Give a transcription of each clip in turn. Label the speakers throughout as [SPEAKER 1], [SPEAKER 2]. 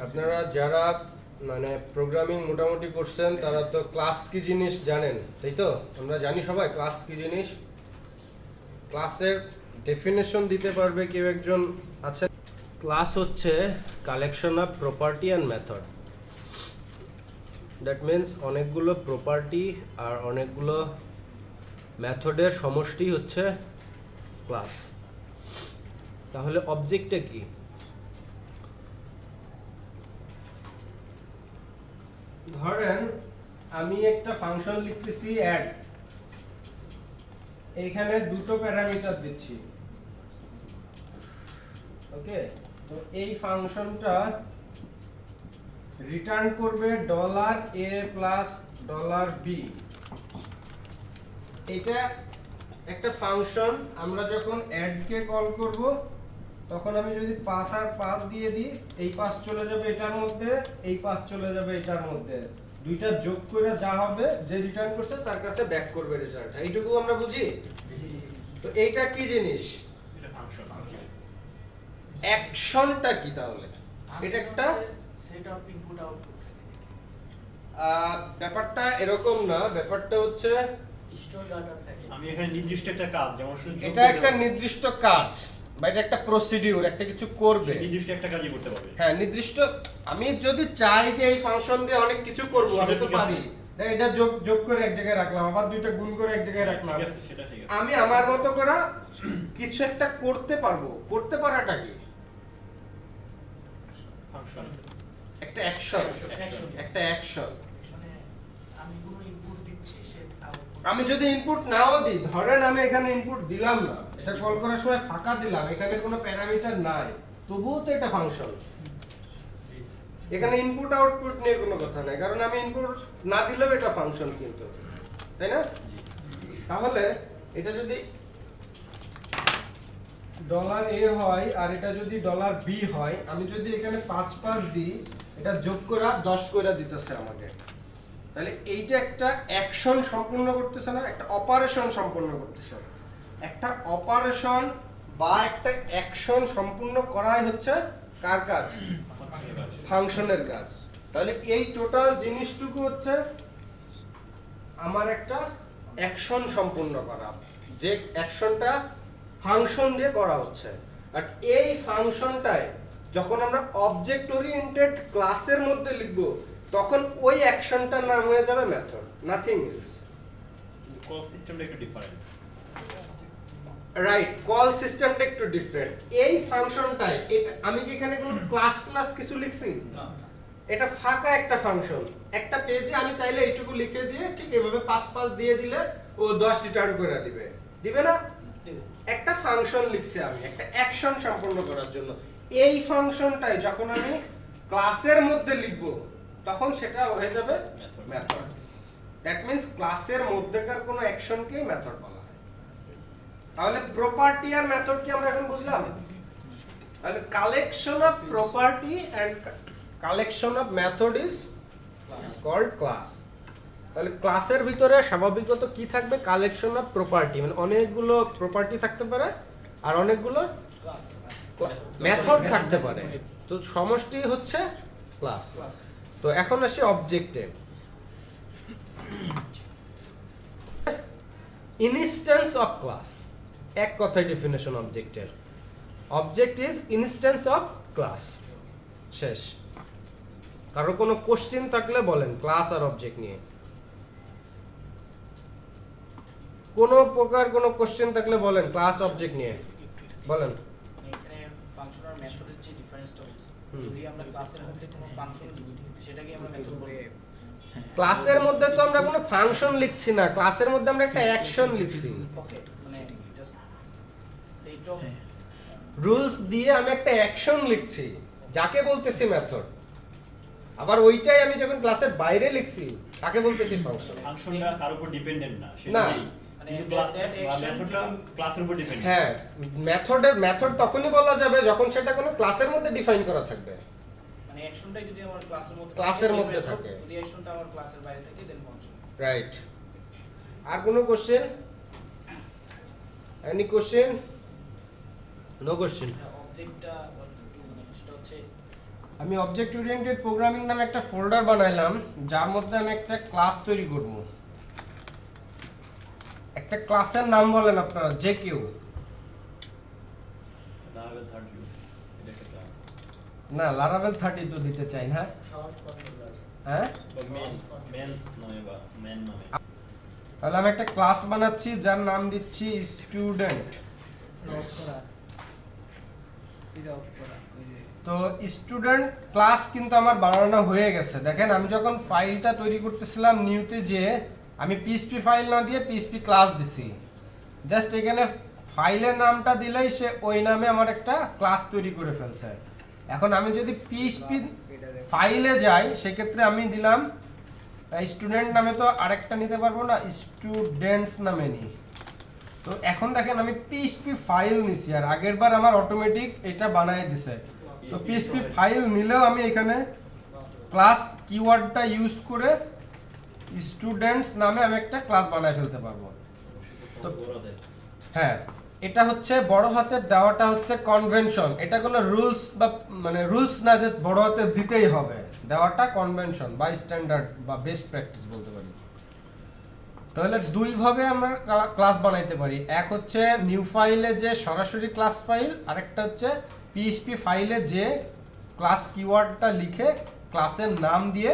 [SPEAKER 1] আপনারা যারা মানে প্রোগ্রামিং মোটামুটি করছেন তারা তো ক্লাস কি জিনিস জানেন, তাই তো? আমরা জানি সবাই ক্লাস কি জিনিস। ক্লাসের ডেফিনেশন দিতে পারবে কেউ একজন আছেন? ক্লাস হচ্ছে collection of property and method. That means অনেকগুলো প্রপার্টি আর অনেকগুলো মেথডের সমষ্টি হচ্ছে ক্লাস। তাহলে অবজেক্টটা কি? ধরেন আমি একটা ফাংশন লিখতেছি অ্যাড, এইখানে দুটো প্যারামিটার দিচ্ছি, ওকে? তো এই ফাংশনটা রিটার্ন করবে $a প্লাস $b। এটা একটা ফাংশন। আমরা যখন অ্যাড কে কল করব তখন আমি যদি পাস আর পাস দিয়ে দিই, এই পাস চলে যাবে এটার মধ্যে, এই পাস চলে যাবে এটার মধ্যে, দুইটা যোগ করে যা হবে যে রিটার্ন করছে তার কাছে ব্যাক করবে রেজাল্টটা। এইটুকু আমরা বুঝি। তো এইটা কি জিনিস?
[SPEAKER 2] এটা ফাংশন।
[SPEAKER 1] অ্যাকশনটা কি তাহলে? এটা একটা
[SPEAKER 3] সেট অফ ইনপুট আউটপুট।
[SPEAKER 1] ব্যাপারটা এরকম না, ব্যাপারটা হচ্ছে
[SPEAKER 3] স্টোর ডাটা থাকে।
[SPEAKER 2] আমি এখানে নির্দিষ্ট একটা কাজ, যেমন
[SPEAKER 1] এটা একটা নির্দিষ্ট কাজ বা এটা একটা প্রসিডিউর, একটা কিছু করবে,
[SPEAKER 2] নির্দিষ্ট একটা কাজই করতে পারবে।
[SPEAKER 1] হ্যাঁ নির্দিষ্ট। আমি যদি চাই যে এই ফাংশন দিয়ে অনেক কিছু করব, আমি তো পারি। এটা যোগ যোগ করে এক জায়গায় রাখলাম, আবার দুইটা গুণ করে এক জায়গায় রাখলাম,
[SPEAKER 2] ঠিক আছে, সেটা ঠিক আছে।
[SPEAKER 1] আমি আমার মতো করে কিছু একটা করতে পারবো। করতে পারাটা কি?
[SPEAKER 2] ফাংশন
[SPEAKER 1] একটা অ্যাকশন,
[SPEAKER 2] Action.
[SPEAKER 1] একটা অ্যাকশন।
[SPEAKER 3] মানে আমি কোনো ইনপুট দিচ্ছি, সে আউটপুট।
[SPEAKER 1] আমি যদি ইনপুট নাও দিই, ধরেন আমি এখানে ইনপুট দিলাম না, এটা কল করার সময় ফাঁকা দিলাম, এখানে কোনো প্যারামিটার নাই, তবুও তো এটা ফাংশন। এখানে ইনপুট আউটপুট নিয়ে কোনো কথা নাই, কারণ আমি ইনপুট না দিলেও এটা ফাংশন কিন্তু, তাই না? তাহলে এটা যদি $a হয় আর এটা যদি $b হয়, আমি যদি এখানে 5 দিই, এটা যোগ করে 10 করে দিতেছে আমাকে। তাহলে এইটা একটা অ্যাকশন সম্পূর্ণ করতেছে না, একটা অপারেশন সম্পূর্ণ করতেছে। একটা অপারেশন বা একটা অ্যাকশন সম্পূর্ণ করাই হচ্ছে কার কাজ? ফাংশনের কাজ। তাহলে এই টোটাল জিনিসটুকু হচ্ছে আমার একটা অ্যাকশন সম্পূর্ণ করা, যে অ্যাকশনটা ফাংশন দিয়ে করা হচ্ছে। আর এই ফাংশনটায় যখন আমরা অবজেক্ট ওরিয়েন্টেড ক্লাসের মধ্যে লিখব, তখন ওই অ্যাকশনটার নাম হয়ে যাবে মেথড, নাথিং এলস।
[SPEAKER 2] কল সিস্টেমটা একটু ডিফারেন্ট।
[SPEAKER 1] রাইট, কল সিস্টেমটা একটু ডিফারেন্ট। এই ফাংশনটায় এটা আমি কি এখানে কোনো ক্লাস কিছু লিখছি?
[SPEAKER 2] না,
[SPEAKER 1] এটা ফাঁকা একটা ফাংশন। একটা পেজে আমি চাইলে এইটুকু লিখে দিয়ে ঠিক এভাবে 5 দিয়ে দিলে ও 10 রিটার্ন করে দিবে, দিবে না? একটা ফাংশন লিখছি আমি একটা অ্যাকশন সম্পন্ন করার জন্য। এই ফাংশনটাই যখন আমি ক্লাসের মধ্যে লিখব, তখন সেটা হয়ে যাবে মেথড। দ্যাট মিন্স ক্লাসের মধ্যেকার কোনো অ্যাকশনকেই মেথড বলা হয়। তাহলে প্রপার্টি আর মেথড কি আমরা এখন বুঝলাম? তাহলে collection of property and collection of method is called class. তাহলে ক্লাসের ভিতরে স্বাভাবিকত কি থাকবে? কালেকশন অফ প্রপার্টি, মানে অনেকগুলো প্রপার্টি থাকতে পারে আর অনেকগুলো মেথড থাকতে পারে। তো সমষ্টি হচ্ছে ক্লাস। তো এখন আসি অবজেক্টে। ইনস্ট্যান্স অফ ক্লাস, এক কথায় ডেফিনেশন অবজেক্টের। Object is instance of class. শেষ। কারো কোনো কোশ্চেন থাকলে বলেন ক্লাস আর অবজেক্ট নিয়ে। কোনো প্রকার কোনো কোশ্চেন থাকলে বলেন ক্লাস অবজেক্ট নিয়ে বলেন।
[SPEAKER 3] এখানে ফাংশন আর মেথডের যে ডিফারেন্সটা হচ্ছে, যদি আমরা ক্লাসের মধ্যে কোনো ফাংশন লিখি, সেটাকে আমরা মেথড বলবো।
[SPEAKER 1] ক্লাসের মধ্যে তো আমরা কোনো ফাংশন লিখছি না, ক্লাসের মধ্যে আমরা একটা অ্যাকশন লিখছি।
[SPEAKER 3] ওকে, মানে জাস্ট সেট অফ
[SPEAKER 1] রুলস দিয়ে আমি একটা অ্যাকশন লিখছি, যাকে বলতেছি মেথড। আবার ওইটাই আমি যখন ক্লাসের বাইরে লিখছি, তাকে বলতেছি ফাংশন।
[SPEAKER 2] ফাংশনটা কার উপর ডিপেন্ডেন্ট না,
[SPEAKER 1] না।
[SPEAKER 2] সেটাই।
[SPEAKER 3] মানে
[SPEAKER 2] কিন্তু ক্লাস
[SPEAKER 3] that
[SPEAKER 2] বা
[SPEAKER 3] action
[SPEAKER 2] মেথডটা ক্লাসের উপর ডিপেন্ডেন্ট।
[SPEAKER 1] হ্যাঁ, মেথড তখনই বলা যাবে যখন সেটা কোনো ক্লাসের মধ্যে ডিফাইন করা থাকবে।
[SPEAKER 3] মানে অ্যাকশনটাই যদি আমার
[SPEAKER 1] ক্লাসের মধ্যে থাকে।
[SPEAKER 3] যদি অ্যাকশনটা আমার ক্লাসের বাইরে থাকে দেন ফাংশন।
[SPEAKER 1] রাইট। আর কোনো question? Any question? No question.
[SPEAKER 3] অবজেক্টটা মানে সেটা হচ্ছে
[SPEAKER 1] আমি অবজেক্ট ওরিয়েন্টেড প্রোগ্রামিং নামে একটা ফোল্ডার বানাইলাম, যার মধ্যে আমি একটা ক্লাস তৈরি করব। একটা ক্লাসের নাম বলেন আপনারা, যে কেউ।
[SPEAKER 2] Laravel 30 এটা একটা ক্লাস
[SPEAKER 1] না, লারাভেল 30 তো দিতে চাই না। হ্যাঁ,
[SPEAKER 2] মেন্স নামে বা মেন নামে।
[SPEAKER 1] তাহলে আমি একটা ক্লাস বানাচ্ছি যার নাম দিচ্ছি স্টুডেন্ট। তো স্টুডেন্ট ক্লাস কিন্তু আমার বানানো হয়ে গেছে। দেখেন, আমি যখন ফাইলটা তৈরি করতেছিলাম নিউতে, যে আমি পিএইচপি ফাইল না দিয়ে পিএইচপি ক্লাস দিছি। জাস্ট এখানে ফাইলের নামটা দিলেই সে ওই নামে আমার একটা ক্লাস তৈরি করে ফেলছে। এখন আমি যদি পিএইচপি ফাইলে যাই, সেক্ষেত্রে আমি দিলাম স্টুডেন্ট নামে, তো আরেকটা নিতে পারবো না, স্টুডেন্টস নামে নিই। তো এখন দেখেন আমি পিএইচপি ফাইল নিছি, আর আগের বার আমার অটোমেটিক এটা বানায় দিছে। তো পিএইচপি ফাইল নিলেও আমি এখানে ক্লাস কিওয়ার্ডটা ইউজ করে স্টুডেন্টস নামে আমি একটা ক্লাস বানায় ফেলতে পারবো। তো হ্যাঁ, এটা হচ্ছে বড় হাতের দেওয়াটা হচ্ছে কনভেনশন। এটা কোনো রুলস বা মানে রুলস না যে বড় হাতে দিতেই হবে, দেওয়াটা কনভেনশন বা স্ট্যান্ডার্ড বা বেস্ট প্র্যাকটিস বলতে পারি। তাহলে দুই ভাবে আমরা ক্লাস বানাইতে পারি। এক হচ্ছে নিউ ফাইলে যে সরাসরি ক্লাস ফাইল, আরেকটা হচ্ছে পিএইচপি ফাইলে যে ক্লাস কিওয়ার্ডটা লিখে ক্লাসের নাম দিয়ে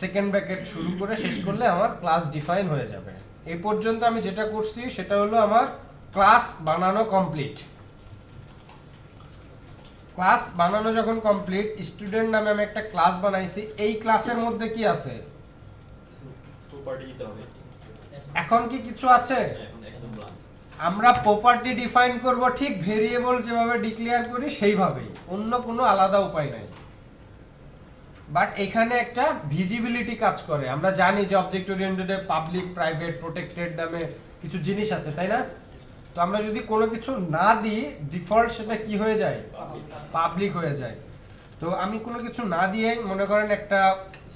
[SPEAKER 1] সেকেন্ড ব্র্যাকেট শুরু করে শেষ করলে আমার ক্লাস ডিফাইন হয়ে যাবে। এই পর্যন্ত আমি যেটা করছি সেটা হলো আমার ক্লাস বানানো কমপ্লিট। ক্লাস বানানো যখন কমপ্লিট, স্টুডেন্ট নামে আমি একটা ক্লাস বানাইছি। এই ক্লাসের মধ্যে কি আছে?
[SPEAKER 2] প্রপার্টি দিতে হবে।
[SPEAKER 1] এখন কি কিছু আছে?
[SPEAKER 2] এখন একদম ব্ল্যাঙ্ক।
[SPEAKER 1] আমরা প্রপার্টি ডিফাইন করব ঠিক ভেরিয়েবল যেভাবে ডিক্লেয়ার করি সেইভাবেই, অন্য কোনো আলাদা উপায় নাই। বাট এখানে একটা ভিজিবিলিটি কাজ করে। আমরা জানি যে অবজেক্ট ওরিয়েন্টেডে পাবলিক, প্রাইভেট, প্রোটেক্টেড নামে কিছু জিনিস আছে, তাই না? তো আমরা যদি কোনো কিছু না দিই, ডিফল্ট সেটা কি হয়ে যায়? পাবলিক হয়ে যায়। তো আমি কোনো কিছু না দিয়ে মনে করেন একটা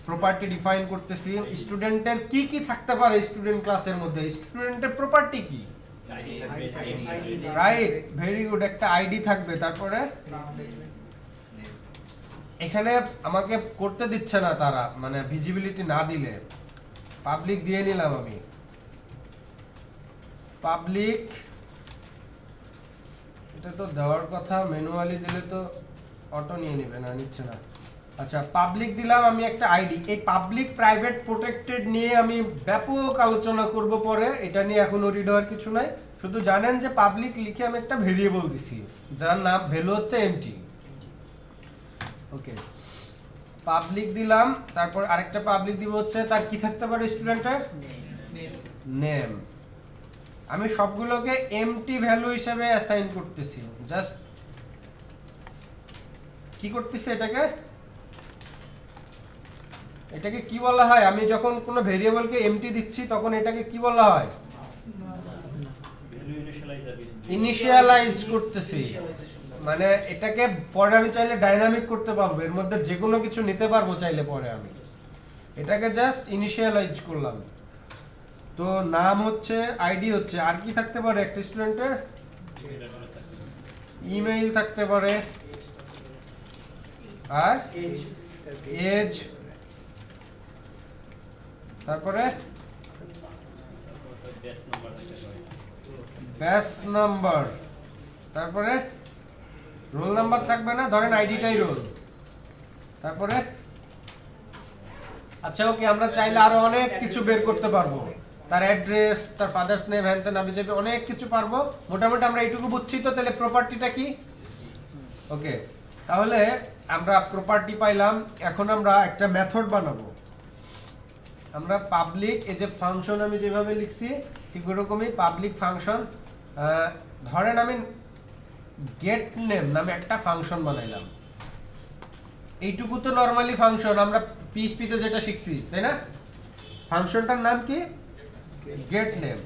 [SPEAKER 1] প্রপার্টি ডিফাইন করতেছি। স্টুডেন্টের কি কি থাকতে পারে স্টুডেন্ট ক্লাসের মধ্যে? স্টুডেন্টের প্রপার্টি কি?
[SPEAKER 2] আইডি থাকবে,
[SPEAKER 1] রাইট, ভেরি গুড। একটা আইডি থাকবে, তারপরে এখানে আমাকে করতে দিচ্ছে না তারা, মানে ভিজিবিলিটি না দিলে। পাবলিক দিয়ে নিলাম আমি, পাবলিক। এটা তো দেওয়ার কথা, ম্যানুয়ালি দিলে তো অটো নিয়ে নেবে, না নিচ্ছে না। আচ্ছা, পাবলিক দিলাম আমি একটা আইডি। এই পাবলিক, প্রাইভেট, প্রোটেক্টেড নিয়ে আমি ব্যাপক আলোচনা করব পরে। এটা নিয়ে এখন ওরি দেওয়ার কিছু নাই। শুধু জানেন যে পাবলিক লিখে আমি একটা ভেরিয়েবল দিছি যার নাম ভ্যালু হচ্ছে এমটি। ওকে, পাবলিক দিলাম। তারপর আরেকটা পাবলিক দিব হচ্ছে তার কি থাকতে পারে স্টুডেন্টের নেম। আমি সবগুলোকে এমটি ভ্যালু হিসেবে অ্যাসাইন করতেছি। জাস্ট কি করতেছি, এটাকে কি বলা হয়? আমি যখন কোনো ভেরিয়েবলকে এমটি দিচ্ছি তখন এটাকে কি বলা হয়?
[SPEAKER 2] ভ্যালু
[SPEAKER 1] ইনিশিয়ালাইজ করতেছি। মানে এটাকে পরে আমি চাইলে ডাইনামিক করতে পারবো, এর মধ্যে যে কোনো কিছু নিতে পারবো চাইলে পরে। আমি এটাকে জাস্ট ইনিশিয়ালাইজ করলাম। তো নাম হচ্ছে, আইডি হচ্ছে, আর কি থাকতে পারে একটা স্টুডেন্টের? ইমেইল থাকতে পারে, আর এজ, তারপরে ব্যাচ নাম্বার, তারপরে রোল নাম্বার থাকবে না, ধরেন আইডিটাই রোল। তারপরে আচ্ছা ওকে, আমরা চাইলে আরো অনেক কিছু বের করতে পারবো, তার অ্যাড্রেস, তার ফাদার্স নেম, হ্যান ত্যান আমি যাবে অনেক কিছু পারবো। মোটামুটি আমরা এইটুকু বুঝছি তো। তাহলে প্রপার্টিটা কি? ওকে, তাহলে আমরা প্রপার্টি পাইলাম। এখন আমরা একটা মেথড বানাবো। আমরা পাবলিক, এই যে ফাংশন আমি যেভাবে লিখছি ঠিক ওরকমই পাবলিক ফাংশন। ধরেন আমি গেট নেম নামে একটা ফাংশন বানাইলাম। এইটুকু তো নরমালি ফাংশন, আমরা পিএইচপি তে যেটা শিখছি, তাই না? ফাংশনটার নাম কি? Get name.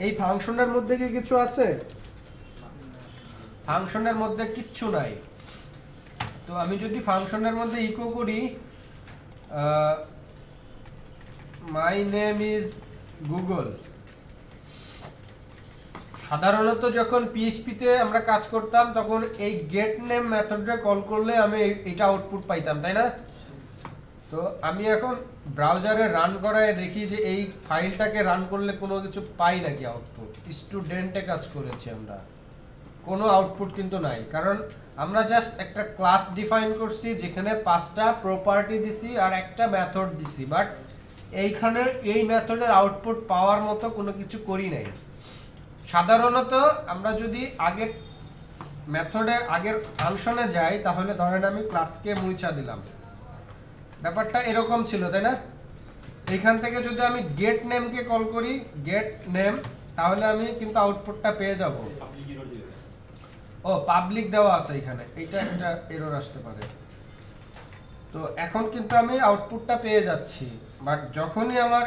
[SPEAKER 1] এই ফাংশনের মধ্যে কি কিছু আছে? ফাংশনের মধ্যে কিচ্ছু নাই। তো আমি যদি ফাংশনের মধ্যে ইকো করি মাই নেম ইজ গুগল, সাধারণত যখন পিএইচপিতে আমরা কাজ করতাম তখন এই গেট নেম মেথডটা কল করলে আমি এটা আউটপুট পাইতাম, তাই না? তো আমি এখন ব্রাউজারে রান করায় দেখি যে এই ফাইলটাকে রান করলে কোনো কিছু পাই নাকি আউটপুট। স্টুডেন্টে কাজ করেছি আমরা, কোনো আউটপুট কিন্তু নাই, কারণ আমরা জাস্ট একটা ক্লাস ডিফাইন করছি যেখানে 5টা প্রপার্টি দিছি আর একটা মেথড দিছি, বাট এইখানে এই মেথডের আউটপুট পাওয়ার মতো কোনো কিছু করি নাই। সাধারণত আমরা যদি আগের মেথডে আগের ফাংশনে যাই তাহলে ধরেন আমি ক্লাসকে মুছা দিলাম, ব্যাপারটা এরকম ছিল, তাই না? এইখান থেকে যদি আমি গেট নেমকে কল করি, গেট নেম, তাহলে আমি কিন্তু আউটপুটটা পেয়ে যাব।
[SPEAKER 2] পাবলিক এরর দিবে।
[SPEAKER 1] ও পাবলিক দেওয়া আছে এখানে, এইটা একটা এরর আসতে পারে। তো এখন কিন্তু আমি আউটপুটটা পেয়ে যাচ্ছি, বাট যখনই আমার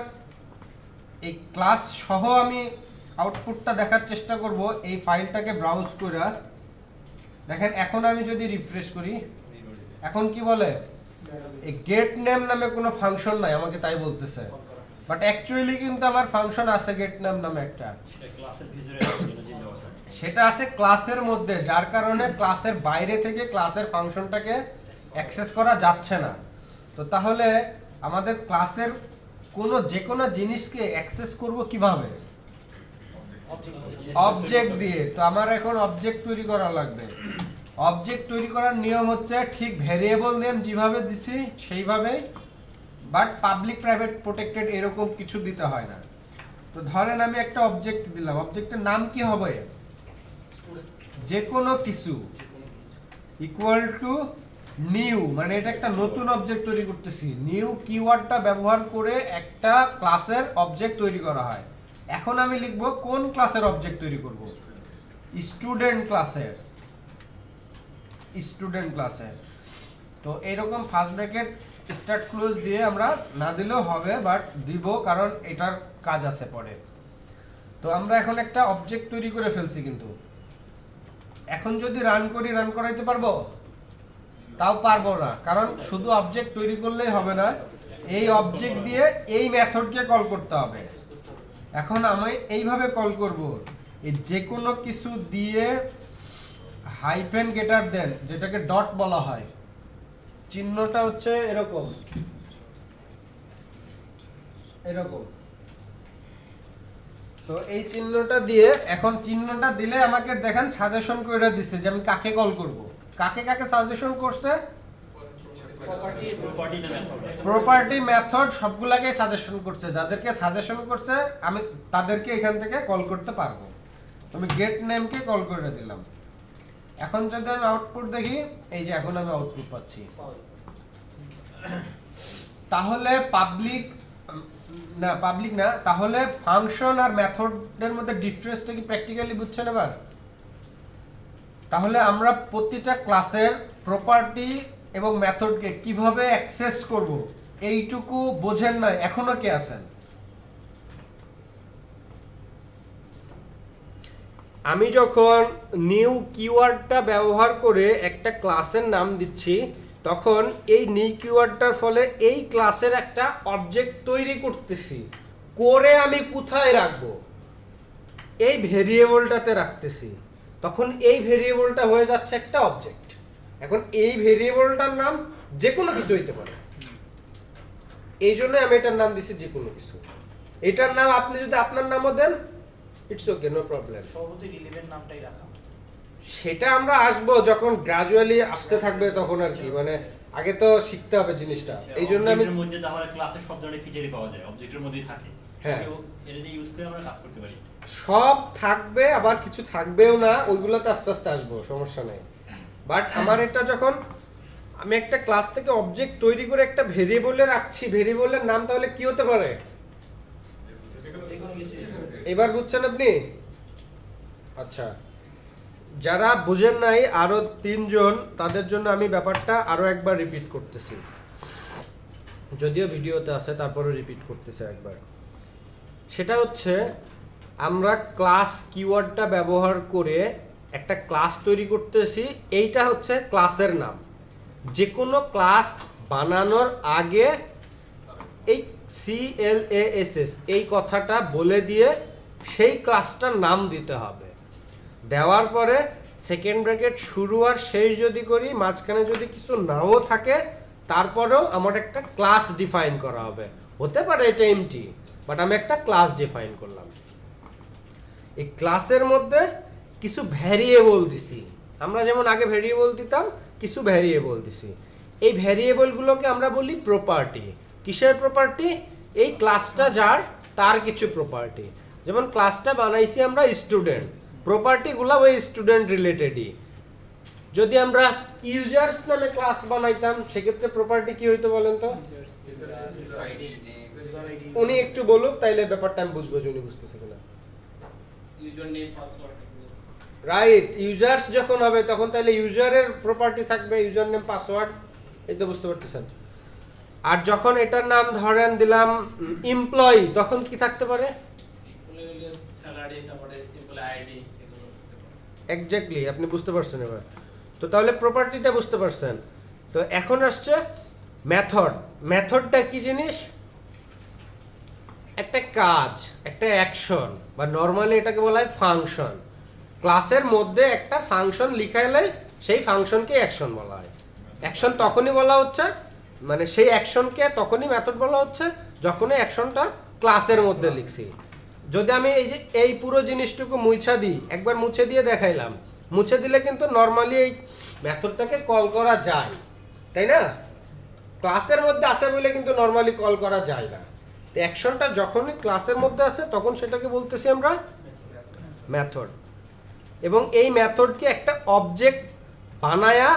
[SPEAKER 1] এই ক্লাস সহ আমি আউটপুটটা দেখার চেষ্টা করব এই ফাইলটাকে ব্রাউজ করে, দেখেন এখন আমি যদি রিফ্রেশ করি এখন কি বলে এই গেট নেম নামে কোনো ফাংশন নাই, আমাকে তাই বলতেছে, বাট অ্যাকচুয়ালি কিন্তু আমার ফাংশন আছে গেট নেম নামে একটা,
[SPEAKER 2] সেটা ক্লাসের ভিতরে এনার্জি দেওয়া আছে।
[SPEAKER 1] সেটা আছে ক্লাসের মধ্যে, যার কারণে ক্লাসের বাইরে থেকে ক্লাসের ফাংশনটাকে অ্যাক্সেস করা যাচ্ছে না। তো তাহলে আমাদের ক্লাসের যে কোনো জিনিসকে অ্যাক্সেস করব কিভাবে? অবজেক্ট দিয়ে। তো আমার এখন অবজেক্ট তৈরি করা লাগবে। অবজেক্ট তৈরি করার নিয়ম হচ্ছে ঠিক ভেরিয়েবল নেম যেভাবে দিছি সেইভাবেই, বাট পাবলিক প্রাইভেট প্রোটেক্টেড এরকম কিছু দিতে হয় না। তো ধরেন আমি একটা অবজেক্ট দিলাম, অবজেক্টের নাম কি হবে? যে কোনো কিছু ইকুয়াল টু নিউ, মানে এটা একটা নতুন অবজেক্ট তৈরি করতেছি। নিউ কিওয়ার্ডটা ব্যবহার করে একটা ক্লাসের অবজেক্ট তৈরি করা হয়। এখন আমি লিখব কোন ক্লাসের অবজেক্ট তৈরি করব? স্টুডেন্ট ক্লাসের, স্টুডেন্ট ক্লাসের। তো এইরকম ফার্স্ট ব্র্যাকেট স্টার্ট ক্লোজ দিয়ে আমরা না দিলেও হবে, বাট দিব কারণ এটার কাজ আছে পরে। তো আমরা এখন একটা অবজেক্ট তৈরি করে ফেলছি, কিন্তু এখন যদি রান করি রান করাইতে পারবো? তাও পারবো না, কারণ শুধু অবজেক্ট তৈরি করলেই হবে না, এই অবজেক্ট দিয়ে এই মেথডকে কল করতে হবে। এখন আমি এইভাবে কল করব, এই যে কোনো কিছু দিয়ে হাইফেন গেটার দেন, যেটাকে ডট বলা হয়, চিহ্নটা হচ্ছে এরকম এরকম। তো এই চিহ্নটা দিয়ে, এখন চিহ্নটা দিলে আমাকে দেখেন সাজেশন করে দিচ্ছে যে আমি কাকে কল করব। কাকে কাকে সাজেশন করছে? প্রপার্টি মেথড সবগুলাকে সাজেশন করছে, যাদেরকে সাজেশন করছে আমি তাদেরকে এখান থেকে কল করতে পারবো। আমি গেট নেমকে কল করে দিলাম। এখন যদি আমি আউটপুট দেখি, এই যে এখন আমি আউটপুট পাচ্ছি। তাহলে পাবলিক না, তাহলে ফাংশন আর মেথডের মধ্যে ডিফারেন্সটা কি প্র্যাকটিক্যালি বুঝছেন এবার? তাহলে আমরা প্রতিটা ক্লাসের প্রপার্টি এবং মেথডকে কিভাবে অ্যাক্সেস করব এইটুকু বোঝেন না এখনো কে আছেন? আমি যখন নিউ কিওয়ার্ডটা ব্যবহার করে একটা ক্লাসের নাম দিচ্ছি, তখন এই নিউ কিওয়ার্ডটার ফলে এই ক্লাসের একটা অবজেক্ট তৈরি করতেছি, করে আমি কোথায় রাখবো? এই ভেরিয়েবলটাতে রাখতেছি। তখন এই ভেরিয়েবলটা হয়ে যাচ্ছে একটা অবজেক্ট। এখন এই ভেরিয়েবলটার নাম যে কোনো কিছু হইতে পারে, এই জন্য আমি এটার নাম দিছি যে কোনো কিছু। এটার নাম আপনি যদি আপনার নামও দেন, ইটস ওকে, নো প্রবলেম।
[SPEAKER 3] সর্বতি রিলেভেন্ট নামটাই রাখা।
[SPEAKER 1] সেটা আমরা আসবো যখন গ্রাজুয়ালি আসতে থাকবে তখন আর কি, মানে আগে তো শিখতে হবে জিনিসটা। এই জন্য আমি
[SPEAKER 2] এর মধ্যে তাহলে ক্লাসে সব ধরনের ফিচারই পাওয়া যায়, অবজেক্টের মধ্যেই থাকে।
[SPEAKER 1] হ্যাঁ,
[SPEAKER 2] এটা দিয়ে ইউজ করে আমরা কাজ করতে পারি।
[SPEAKER 1] সব থাকবে, আবার কিছু থাকবেও না, ওইগুলোতে আস্তে আস্তে আসবো, সমস্যা নেই। বাট আমার এটা যখন আমি একটা ক্লাস থেকে অবজেক্ট তৈরি করে একটা ভেরিয়েবলে রাখছি, ভেরিয়েবলের নাম তাহলে কি হতে পারে? এবার বুঝছেন আপনি? আচ্ছা, যারা বুঝেন নাই আরো 3 জন, তাদের জন্য আমি ব্যাপারটা আরো একবার রিপিট করতেছি, যদিও ভিডিওতে আছে তারপরে রিপিট করতেছি একবার। সেটা হচ্ছে আমরা ক্লাস কিওয়ার্ডটা ব্যবহার করে একটা ক্লাস তৈরি করতেছি। এইটা হচ্ছে ক্লাসের নাম। যে কোনো ক্লাস বানানোর আগে এই CLASS এই কথাটা বলে দিয়ে সেই ক্লাসটার নাম দিতে হবে। দেওয়ার পরে সেকেন্ড ব্র্যাকেট শুরু আর শেষ যদি করি, মাঝখানে যদি কিছু নাও থাকে, তারপরেও আমার একটা ক্লাস ডিফাইন করা হবে। হতে পারে এটা এমটি, বাট আমি একটা ক্লাস ডিফাইন করলাম। এই ক্লাসের মধ্যে কিছু ভ্যারিয়েবল দিছি, আমরা যেমন আগে ভ্যারিয়েবল দিতাম, কিছু ভ্যারিয়েবল দিছি। এই ভ্যারিয়েবলগুলোকে আমরা বলি প্রপার্টি। কিসের প্রপার্টি? এই ক্লাসটা যার তার কিছু প্রপার্টি। যেমন ক্লাসটা বানাইছি আমরা স্টুডেন্ট, প্রপার্টিগুলো ওই স্টুডেন্ট রিলেটেডই। যদি আমরা ইউজার্স নামে ক্লাস বানাইতাম, সেক্ষেত্রে প্রপার্টি কি হইতো বলেন তো? উনি একটু বলুক, তাইলে ব্যাপারটা আমি বুঝবো যে উনি বুঝতেছে কিনা।
[SPEAKER 4] User name password
[SPEAKER 1] right, users যখন হবে তখন তাহলে ইউজারের প্রপার্টি থাকবে, ইউজার নেম পাসওয়ার্ড, এই তো বুঝতে পারতেছেন। আর যখন এটার নাম ধরেন দিলাম এমপ্লয়ি, তখন কি থাকতে পারে?
[SPEAKER 4] স্যালারি, তারপরে এমপ্লয়ি আইডি, এগুলো
[SPEAKER 1] এক্স্যাক্টলি, আপনি বুঝতে পারছেন এবার। তো তাহলে প্রপার্টিটা বুঝতে পারছেন। তো এখন আসছে মেথড। মেথডটা কি জিনিস? একটা কাজ, একটা অ্যাকশন, বা নর্মালি এটাকে বলা হয় ফাংশন। ক্লাসের মধ্যে একটা ফাংশন লিখাইলে সেই ফাংশনকে অ্যাকশন বলা হয়। অ্যাকশন তখনই বলা হচ্ছে, মানে সেই অ্যাকশনকে তখনই মেথড বলা হচ্ছে যখনই অ্যাকশনটা ক্লাসের মধ্যে লিখছি। যদি আমি এই যে এই পুরো জিনিসটুকু মুছা দিই, একবার মুছে দিয়ে দেখাইলাম, মুছে দিলে কিন্তু নর্মালি এই মেথডটাকে কল করা যায়, তাই না? ক্লাসের মধ্যে আসে বলে কিন্তু নর্মালি কল করা যায় না। তো অ্যাকশনটা যখনই ক্লাসের মধ্যে আসে তখন সেটাকে বলতেছি আমরা মেথড। এবং এই মেথডকে একটা অবজেক্ট বানায়া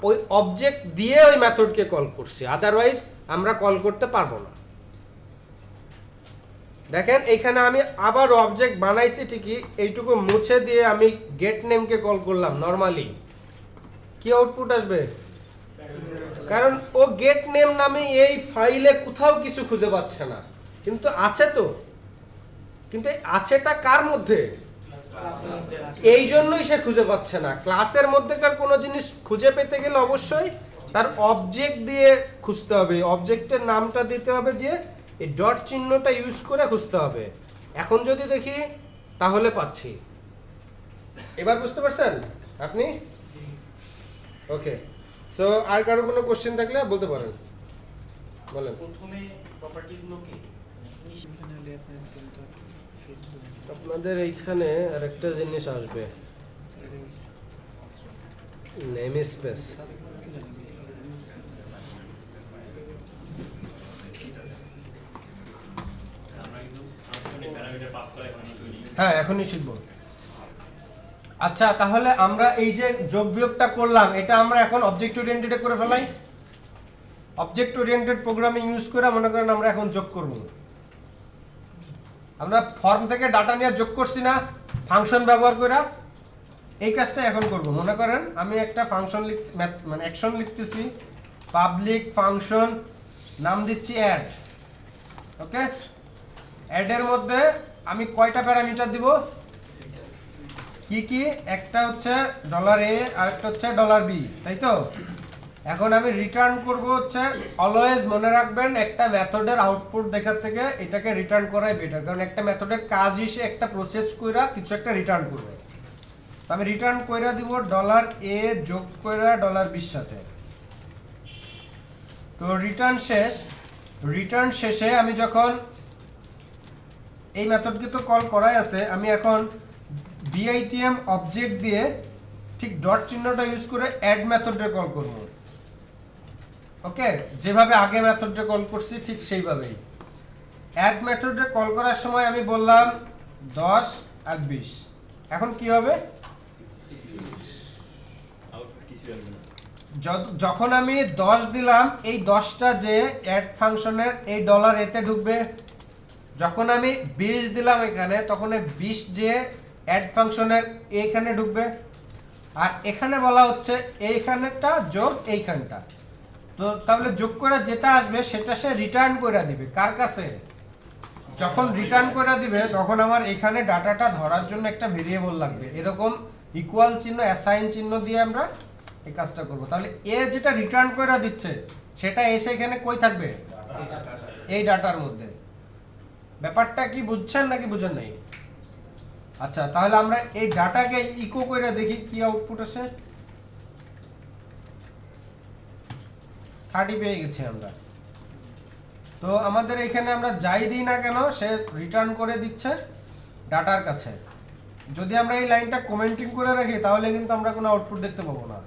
[SPEAKER 1] ওই অবজেক্ট দিয়ে ওই মেথডকে কল করছি, আদারওয়াইজ আমরা কল করতে পারবো না। দেখেন এইখানে আমি আবার অবজেক্ট বানাইছি ঠিকই, এইটুকু মুছে দিয়ে আমি গেট নেমকে কল করলাম। নরমালি কি আউটপুট আসবে? কারণ ও গেট নেম নামে এই ফাইলে কোথাও কিছু খুঁজে পাচ্ছে না, কিন্তু আছে তো। কিন্তু আছেটা কার মধ্যে? এই জন্যই সে খুঁজে পাচ্ছে না। ক্লাসের মধ্যেকার কোনো জিনিস খুঁজে পেতে গেলে অবশ্যই তার অবজেক্ট দিয়ে খুঁজতে হবে, অবজেক্টের নামটা দিতে হবে, দিয়ে এই ডট চিহ্নটা ইউজ করে খুঁজতে হবে। এখন যদি দেখি তাহলে পাচ্ছি। এবার বুঝতে পারছেন আপনি? ওকে, সো আর কারো কোনো কোশ্চেন থাকলে বলতে পারেন, বলেন।
[SPEAKER 2] প্রথমে প্রপার্টিগুলো কি?
[SPEAKER 1] আপনাদের এইখানে আরেকটা জিনিস আসবে, নেম স্পেস। হ্যাঁ, এখনই শিখবো। আচ্ছা, তাহলে আমরা এই যে যোগ বিয়োগটা করলাম, এটা আমরা এখন অবজেক্ট ওরিয়েন্টেডে করে ফেলাই। অবজেক্ট ওরিয়েন্টেড প্রোগ্রামিং ইউজ করে মনে করেন আমরা এখন যোগ করব। আমরা ফর্ম থেকে ডাটা নিয়ে যোগ করছি না, ফাংশন ব্যবহার করে। এই কাজটা এখন করব। মনে করেন আমি একটা ফাংশন মানে অ্যাকশন লিখতেছি, পাবলিক ফাংশন, নাম দিচ্ছি অ্যাড। ওকে, অ্যাডের মধ্যে আমি কয়টা প্যারামিটার দিব? কি কি? একটা হচ্ছে $a আর একটা হচ্ছে $b, তাই তো? এখন আমি রিটার্ন করব হচ্ছে, অলওয়েজ মনে রাখবেন একটা মেথডের আউটপুট দেখার থেকে এটাকে রিটার্ন করাই বেটার, কারণ একটা মেথডের কাজ হিসেবে একটা প্রসেস কইরা কিছু একটা রিটার্ন করবে। তো আমি রিটার্ন কইরা দিব $a যোগ কইরা $b সাথে। তো রিটার্ন শেষ। রিটার্ন শেষে আমি যখন এই মেথডকে তো কল করাই আছে, আমি এখন bitm অবজেক্ট দিয়ে ঠিক ডট চিহ্নটা ইউজ করে অ্যাড মেথডে কল করব। ওকে, যেভাবে আগে মেথডে কল করছি ঠিক সেইভাবেই। অ্যাড মেথডে কল করার সময় আমি বললাম 10 আর 20। এখন কি হবে? যখন আমি 10 দিলাম, এই 10টা যে অ্যাড ফাংশনের এই $a তে ঢুকবে। যখন আমি 20 দিলাম এখানে, তখন 20 যে অ্যাড ফাংশনের এইখানে ঢুকবে। আর এখানে বলা হচ্ছে এইখানেরটা যোগ এইখানটা। তো তাহলে যোগ করে যেটা আসবে সেটা সে রিটার্ন করে দিবে কার কাছে? যখন রিটার্ন করে দিবে তখন আমার এখানে ডাটাটা ধরার জন্য একটা ভেরিয়েবল লাগবে। এরকম ইকুয়াল চিহ্ন, অ্যাসাইন চিহ্ন দিয়ে আমরা এই কাজটা করব। তাহলে এ যেটা রিটার্ন করে দিচ্ছে সেটা এসে এখানে কই থাকবে? এই ডাটার মধ্যে। ব্যাপারটা কি বুঝছেন নাকি বুঝেন নাই? আচ্ছা তাহলে আমরা এই ডাটাকে ইকো করে দেখি কি আউটপুট আসে। 30 পেয়ে গেছি আমরা। তো আমাদের এখানে আমরা যাই দিই না কেন সে রিটার্ন করে দিচ্ছে ডাটার কাছে। যদি আমরা এই লাইনটা কমেন্টিং করে রাখি তাহলে কিন্তু আমরা কোনো আউটপুট দেখতে পাবো না।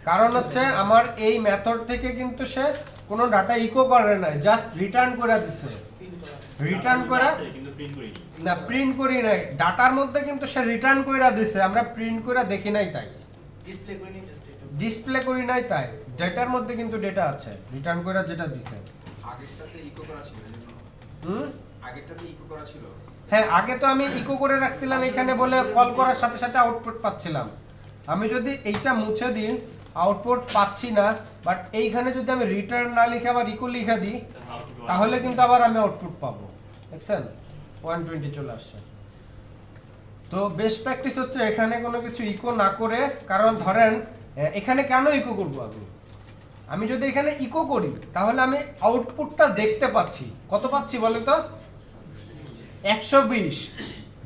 [SPEAKER 1] কারণ হচ্ছে আমার এই মেথড থেকে কিন্তু সে কোনো ডাটা ইকো করে নাই, জাস্ট রিটার্ন করে দিছে। রিটার্ন করে
[SPEAKER 2] কিন্তু প্রিন্ট করিনি।
[SPEAKER 1] না, প্রিন্ট করি নাই, ডাটার মধ্যে কিন্তু সে রিটার্ন করে দিছে, আমরা প্রিন্ট করে দেখি নাই তাই,
[SPEAKER 3] ডিসপ্লে করে নিই জাস্ট এটা।
[SPEAKER 1] ডিসপ্লে করি নাই তাই। ডেটার মধ্যে কিন্তু ডেটা আছে, রিটার্ন করে যেটা দিছে।
[SPEAKER 5] আগেরটাতে ইকো করা ছিল এজন্য।
[SPEAKER 1] হুম,
[SPEAKER 5] আগেরটাতে ইকো করা ছিল।
[SPEAKER 1] হ্যাঁ আগে তো আমি ইকো করে রাখছিলাম এখানে বলে কল করার সাথে সাথে আউটপুট পাচ্ছিলাম। আমি যদি এইটা মুছে দিই আউটপুট পাচ্ছি না, বাট এইখানে যদি আমি রিটার্ন না লিখে আবার ইকো লিখে দিই তাহলে কিন্তু আবার আমি আউটপুট পাবো। দেখছেন 120 চলে আসছে। তো বেস্ট প্র্যাকটিস হচ্ছে এখানে কোনো কিছু ইকো না করে, কারণ ধরেন এখানে কেন ইকো করব আমি যদি এখানে ইকো করি তাহলে আমি আউটপুটটা দেখতে পাচ্ছি। কত পাচ্ছি বলে তো? 120।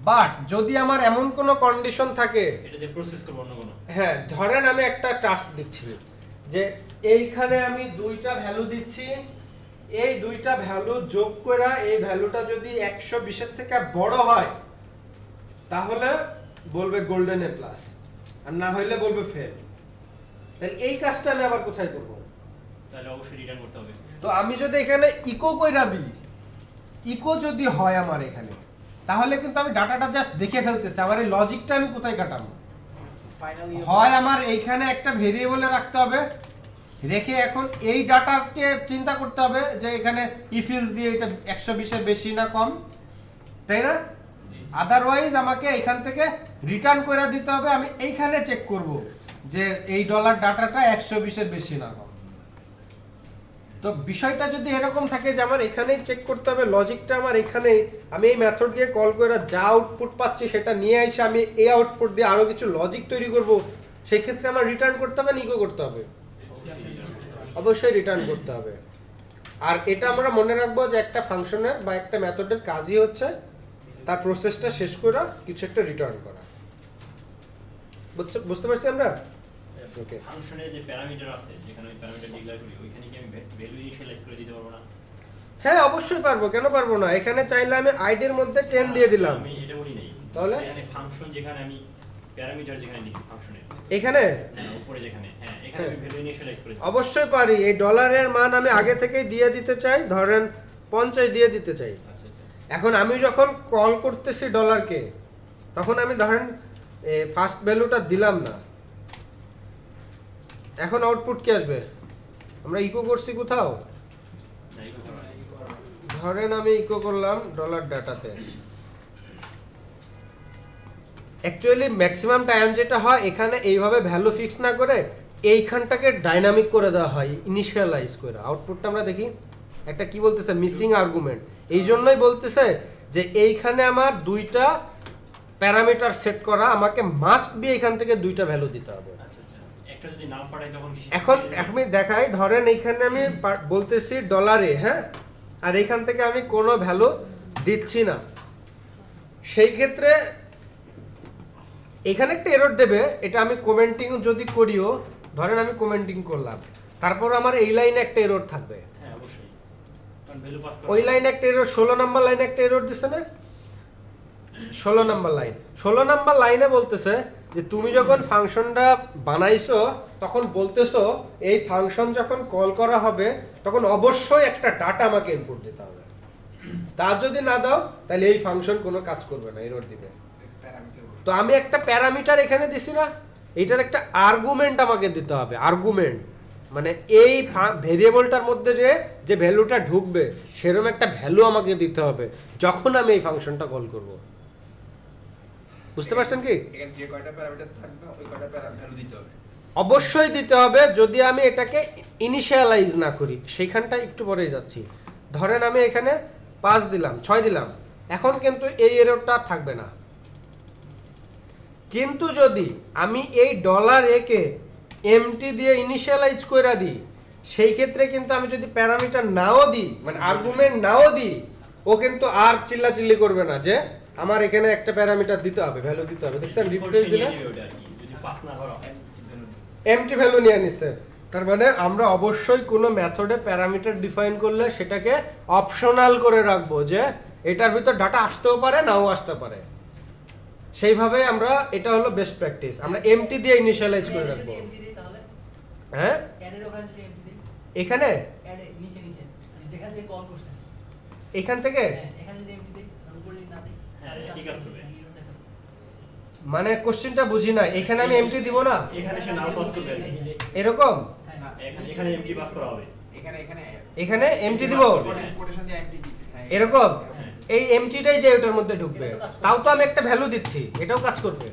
[SPEAKER 1] বাট যদি আমার এমন কোনো কন্ডিশন থাকে,
[SPEAKER 2] এটা যে প্রসেস করব অন্য কোনো,
[SPEAKER 1] হ্যাঁ ধরেন আমি একটা টাস্ক দিচ্ছি যে এইখানে আমি দুইটা ভ্যালু দিচ্ছি, এই দুইটা ভ্যালু যোগ করে এই ভ্যালুটা যদি 120 এর থেকে বড় হয় তাহলে বলবে গোল্ডেন এ প্লাস, আর না হইলে বলবে ফেল। তাহলে এই কাজটা আমি আবার কোথায় করব?
[SPEAKER 2] তাহলে অবশ্যই রিটার্ন করতে হবে।
[SPEAKER 1] তো আমি যদি এখানে ইকো কইরা দিই, ইকো যদি হয় আমার এখানে, তাহলে কিন্তু আমি ডাটাটা জাস্ট দেখে ফেলতেছি, আমার এই লজিকটা আমি কোথায় কাটাবো?
[SPEAKER 3] ফাইনালি
[SPEAKER 1] হয় আমার এইখানে একটা ভেরিয়েবলে রাখতে হবে, রেখে এখন এই ডাটাকে চিন্তা করতে হবে যে এখানে ইফ এলস দিয়ে এটা 120 এর বেশি না কম, তাই না? আদারওয়াইজ আমাকে এখান থেকে রিটার্ন করে দিতে হবে। আমি এইখানে চেক করব যে এই ডলার ডাটাটা 120 এর বেশি না কম। তো বিষয়টা যদি এরকম থাকে যে আমার এখানেই চেক করতে হবে, লজিকটা আমার এখানেই, আমি এই মেথড দিয়ে কল করে যা আউটপুট পাচ্ছি সেটা নিয়ে এসে আমি এই আউটপুট দিয়ে আরো কিছু লজিক তৈরি করব, সেই ক্ষেত্রে আমার রিটার্ন করতে হবে না ইকো করতে হবে? অবশ্যই রিটার্ন করতে হবে। আর এটা আমরা মনে রাখবো যে একটা ফাংশনের বা একটা মেথডের কাজই হচ্ছে তার প্রসেসটা শেষ করা, কিছু একটা রিটার্ন করা। বুঝতে পারছি আমরা? ওকে।
[SPEAKER 2] ফাংশনের যে প্যারামিটার আছে, যেখানে ওই প্যারামিটার ডিক্লেয়ার করি, ওইখানে কি আমি ভ্যালু ইনিশিয়ালাইজ করে দিতে পারবো না?
[SPEAKER 1] হ্যাঁ অবশ্যই পারবো, কেন পারবো না? এখানে চাইলে আমি আইডির মধ্যে 10 দিয়ে দিলাম।
[SPEAKER 2] আমি এটা বলি নাই।
[SPEAKER 1] তাহলে
[SPEAKER 2] এখানে ফাংশন যেখানে আমি প্যারামিটার যেখানে দিছি ফাংশনের
[SPEAKER 1] এখানে
[SPEAKER 2] উপরে যেখানে, হ্যাঁ এখানে আমি ভ্যালু ইনিশিয়ালাইজ করে দিই।
[SPEAKER 1] অবশ্যই পারি। এই ডলারের মান আমি আগে থেকেই দিয়ে দিতে চাই, ধরেন 50 দিয়ে দিতে চাই।
[SPEAKER 2] আচ্ছা আচ্ছা।
[SPEAKER 1] এখন আমি যখন কল করতেছি ডলারকে, তখন আমি ধরেন ফার্স্ট ভ্যালুটা দিলাম না, এখন আউটপুট কি আসবে? আমরা ইকো করছি কোথাও,
[SPEAKER 2] না, এই কথা নয়।
[SPEAKER 1] ধরেন আমি ইকো করলাম ডলার ডাটাতে। অ্যাকচুয়ালি ম্যাক্সিমাম টাইম যেটা হয় এখানে এইভাবে ভ্যালু ফিক্স না করে এইখানটাকে ডাইনামিক করে দেওয়া হয়, ইনিশিয়ালাইজ করে। আউটপুটটা আমরা দেখি, একটা কি বলতেছে মিসিং আর্গুমেন্ট। এই জন্যই বলতেছে যে এইখানে আমার দুইটা প্যারামিটার সেট করা, আমাকে মাস্ট বি এখান থেকে দুইটা ভ্যালু দিতে হবে।
[SPEAKER 2] আচ্ছা আচ্ছা। একটা যদি নাম পাঠাই তখন কি?
[SPEAKER 1] এখন আমি দেখাই, ধরেন এইখানে আমি বলতেছি ডলারে, হ্যাঁ, আর এইখান থেকে আমি কোনো ভ্যালু দিচ্ছি না, সেই ক্ষেত্রে এখানে একটা এরর দেবে। এটা আমি কমেন্টিং যদি করিও, ধরেন আমি কমেন্টিং করলাম, তারপর আমার এই লাইনে একটা এরর থাকবে,
[SPEAKER 2] হ্যাঁ অবশ্যই, কারণ ভ্যালু পাস
[SPEAKER 1] ওই লাইনে একটা এরর, 16 নাম্বার লাইনে একটা এরর দিছে না, 16 নাম্বার লাইন। 16 নাম্বার লাইনে বলতেছে যে তুমি যখন ফাংশনটা বানাইছো তখন বলতেছো এই ফাংশন যখন কল করা হবে তখন অবশ্যই একটা ডাটা আমাকে ইনপুট দিতে হবে, তা যদি না দাও তাহলে এই ফাংশন কোনো কাজ করবে না, এরর দিবে। তো আমি একটা প্যারামিটার এখানে দিছি না, এইটার একটা আর্গুমেন্ট আমাকে দিতে হবে। আর্গুমেন্ট মানে এই ভেরিয়েবলটার মধ্যে যে ভ্যালুটা ঢুকবে সেরকম একটা ভ্যালু আমাকে দিতে হবে যখন আমি এই ফাংশনটা কল করব। বুঝতে পারছেন কি?
[SPEAKER 5] এখানে যে কয়টা প্যারামিটার থাকবে ওই কয়টা ভ্যালু দিতে হবে।
[SPEAKER 1] অবশ্যই দিতে হবে, যদি আমি এটাকে ইনিশিয়ালাইজ না করি। সেইখানটা একটু পরেই যাচ্ছি। ধরেন আমি এখানে 5 দিলাম, 6 দিলাম, এখন কিন্তু এই এররটা থাকবে না। কিন্তু যদি আমি এই ডলার একে এমটি দিয়ে ইনিশিয়ালাইজ করে দিই, সেই ক্ষেত্রে কিন্তু আমি যদি প্যারামিটার নাও দিই, মানে আর্গুমেন্ট নাও দিই, ও কিন্তু আর চিল্লাচিল্লি করবে না যে আমার এখানে একটা প্যারামিটার দিতে হবে, ভ্যালু দিতে হবে। দেখছেন রিফ্রেশ দিলে
[SPEAKER 2] যদি পাস না করো
[SPEAKER 1] এমটি ভ্যালু নিয়ে নিছে। তার মানে আমরা অবশ্যই কোনো মেথডে প্যারামিটার ডিফাইন করলে সেটাকে অপশনাল করে রাখবো যে এটার ভিতর ডাটা আসতেও পারে নাও আসতে পারে। সেইভাবে আমরা, এটা হলো বেস্ট প্র্যাকটিস, আমরা এমটি দিয়ে ইনিশিয়ালাইজ করে রাখবো। হ্যাঁ এখানে এখান থেকে মানে কোশ্চেনটা বুঝি না, এখানে আমি এমটি দিব না,
[SPEAKER 2] এখানে সে নাও পাস করবে
[SPEAKER 1] এরকম
[SPEAKER 2] এখানে এমটি পাস করা হবে,
[SPEAKER 5] এখানে এখানে
[SPEAKER 1] এখানে এমটি দিব
[SPEAKER 5] কোটেশন দিয়ে এমটি দিতে, হ্যাঁ
[SPEAKER 1] এরকম। এই এমটিটাই যে ওটার মধ্যে ঢুকবে, তাও তো আমি একটা ভ্যালু দিচ্ছি, এটাও কাজ করবে,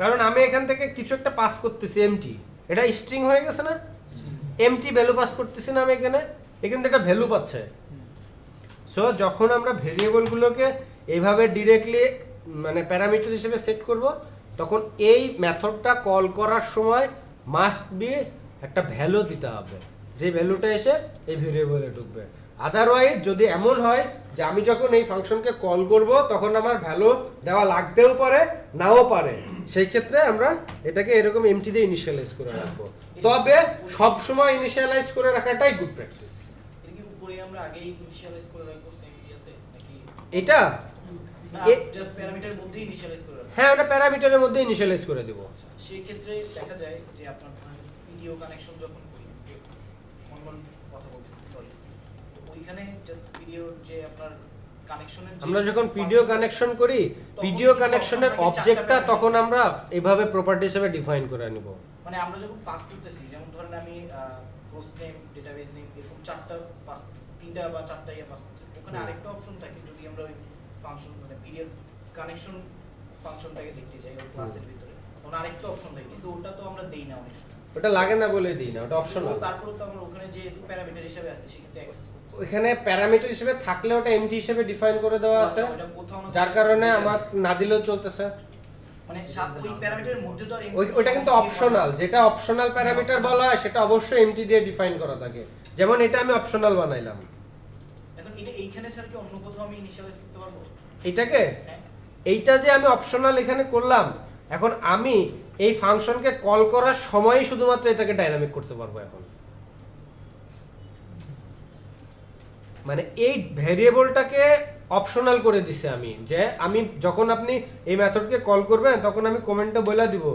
[SPEAKER 1] কারণ আমি এখান থেকে কিছু একটা পাস করতেছি এমটি, এটা স্ট্রিং হয়ে গেছে না, এমটি ভ্যালু পাস করতেছি না আমি এখানে, এখানে একটা ভ্যালু পাচ্ছে। সো যখন আমরা ভেরিয়েবলগুলোকে এইভাবে ডিরেক্টলি মানে প্যারামিটার হিসেবে সেট করব, তখন এই মেথডটা কল করার সময় মাস্ট বি একটা ভ্যালু দিতে হবে, যে ভ্যালুটা এসে এই ভেরিয়েবলে ঢুকবে। আদারওয়াইজ যদি এমন হয় যে আমি যখন এই ফাংশনকে কল করব তখন আমার ভ্যালু দেওয়া লাগতেও পারে নাও পারে, সেই ক্ষেত্রে আমরা এটাকে এরকম এমটি দিয়ে ইনিশিয়ালাইজ করে রাখবো। তবে সব সময় ইনিশিয়ালাইজ করে রাখাটাই গুড প্র্যাকটিস।
[SPEAKER 3] এর কি উপরে আমরা আগেই ইনিশিয়ালাইজ করে রাখবো সেম ইয়াতে নাকি
[SPEAKER 1] এটা
[SPEAKER 3] জাস্ট প্যারামিটারের মধ্যে ইনিশিয়ালাইজ করে রাখবো?
[SPEAKER 1] হ্যাঁ, ওটা প্যারামিটারের মধ্যে ইনিশিয়ালাইজ করে দেব।
[SPEAKER 3] সেই ক্ষেত্রে দেখা যায় যে আপনার ভিডিও কানেকশন যখন করি, অন্য কথা বলতেছি সরি, ওইখানে জাস্ট ভিডিওর যে আপনার কানেকশনের
[SPEAKER 1] আমরা যখন ভিডিও কানেকশন করি, ভিডিও কানেকশনের অবজেক্টটা তখন আমরা এভাবে প্রপার্টি হিসেবে ডিফাইন করে নিব।
[SPEAKER 3] মানে আমরা যখন পাস করতেছি, যেমন ধরেন আমি পোস্ট নেম, ডেটাবেস নেম, এরকম তিনটা বা চারটা ইয়া পাস করছি, ওখানে আরেকটা অপশন থাকে যদি আমরা ওই ফাংশন মানে পিরিয়ড কানেকশন ফাংশনটাকে দেখতে চাই ওই ক্লাসের ভিতরে, তখন আরেকটা অপশন থাকে, কিন্তু ওটা তো আমরা দেই না অনেক সময়,
[SPEAKER 1] ওটা লাগে না বলে দিই না, ওটা অপশনাল।
[SPEAKER 3] তারপরে তো আমরা ওখানে যে প্যারামিটার হিসেবে আছে সেক্ষেত্রে অ্যাক্সেস করতে
[SPEAKER 1] ওখানে প্যারামিটার হিসেবে থাকলে ওটা এমটি হিসেবে ডিফাইন করে দেওয়া আছে,
[SPEAKER 3] ওটা কোথাও না
[SPEAKER 1] যার কারণে আমার না দিলেও চলতেছে।
[SPEAKER 3] মানে ওই প্যারামিটারের মধ্যে তো আর
[SPEAKER 1] ওইটা কিন্তু অপশনাল, যেটা অপশনাল প্যারামিটার বলা হয় সেটা অবশ্যই এমটি দিয়ে ডিফাইন করা থাকে। যেমন এটা আমি অপশনাল বানাইলাম,
[SPEAKER 3] এখন এটা এইখানে স্যার কি অন্য কোথাও আমি ইনিশিয়ালাইজ করতে পারবো?
[SPEAKER 1] এটাকে এইটা যে আমি অপশনাল এখানে করলাম, এখন আমি এই ফাংশনকে কল করার সময়ই শুধুমাত্র এটাকে ডাইনামিক করতে পারবো। এখন মানে এই ভেরিয়েবলটাকে অপশনাল করে দিছে আমি, যে আমি যখন আপনি এই মেথডকে কল করবেন তখন আমি কমেন্টে বলে দিব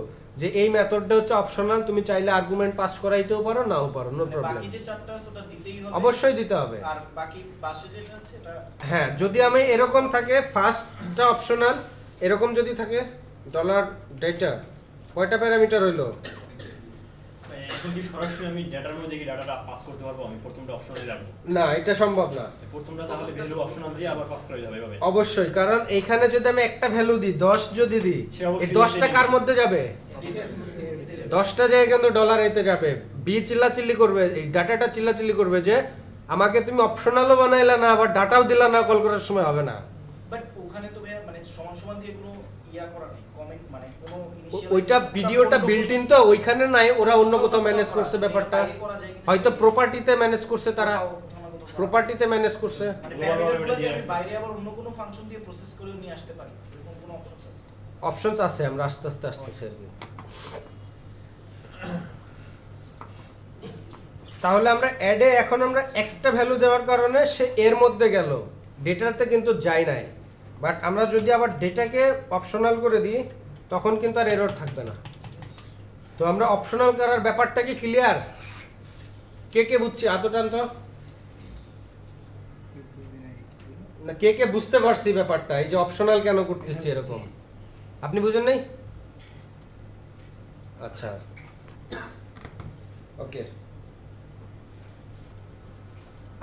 [SPEAKER 1] যে এই মেথডটা হচ্ছে অপশনাল, তুমি চাইলে আর্গুমেন্ট পাস করাইতেও পারো নাও পারো, নো প্রবলেম।
[SPEAKER 3] বাকি যে চারটা আছে ওটা দিতেই হবে,
[SPEAKER 1] অবশ্যই দিতে হবে।
[SPEAKER 3] আর বাকি পাশে যেটা আছে এটা
[SPEAKER 1] হ্যাঁ, যদি আমি এরকম থাকে ফার্স্টটা অপশনাল, এরকম যদি থাকে ডলার ডেটা, কয়টা প্যারামিটার হইলো?
[SPEAKER 2] এখন কি সরাসরি আমি ডেটার মধ্যে কি ডাটাটা পাস করতে পারবো? আমি প্রথমটা অপশনালে রাখবো
[SPEAKER 1] না, এটা সম্ভব না।
[SPEAKER 2] প্রথমটা তাহলে ভ্যালু অপশনাল দিয়ে আবার পাস করা যাবে এভাবে?
[SPEAKER 1] অবশ্যই, কারণ এখানে যদি আমি একটা ভ্যালু দিই, 10 যদি দিই,
[SPEAKER 2] সে অবশ্যই
[SPEAKER 1] এই 10টা কার মধ্যে যাবে? 10টা জায়গায় কিন্তু ডলার এতে যাবে। বি চিল্লাচিল্লি করবে, এই ডাটাটা চিল্লাচিল্লি করবে যে আমাকে তুমি অপশনালও বানাইলা না, আবার ডাটাও দিলা না, কল করার সময় হবে না।
[SPEAKER 3] বাট ওখানে তো ভাইয়া মানে সমান সমান দিয়ে কোনো ইয়া করা নেই, কমেন্ট মানে কোনো
[SPEAKER 1] ওইটা ভিডিওটা বিল্ট ইন তো ওইখানে নাই, ওরা অন্য কোথাও ম্যানেজ করছে ব্যাপারটা, হয়তো প্রপার্টিতে ম্যানেজ করছে, তারা প্রপার্টিতে ম্যানেজ করছে।
[SPEAKER 3] মানে প্যারামিটারগুলো দিয়ে আমি বাইরে আবার অন্য কোনো ফাংশন দিয়ে প্রসেস করে নিয়ে আসতে পারি, এরকম কোনো অপশনস আছে?
[SPEAKER 1] অপশনস আছে, আমরা আস্তে আস্তে আসতেছি আর কি। তাহলে আমরা অ্যাডে এখন আমরা একটা ভ্যালু দেওয়ার কারণে সে এর মধ্যে গেল, ডেটাতে কিন্তু যায় নাই। বাট আমরা যদি আবার ডেটাকে অপশনাল করে দিই তখন কিন্তু আর এরর থাকবে না। তো আমরা অপশনাল করার ব্যাপারটা কি ক্লিয়ার? কে কে বুঝছি? হাত টান তো, না কে কে বুঝতে পারছি ব্যাপারটা, এই যে অপশনাল কেন করতেছি এরকম? আপনি বুঝেন নাই? আচ্ছা, ওকে।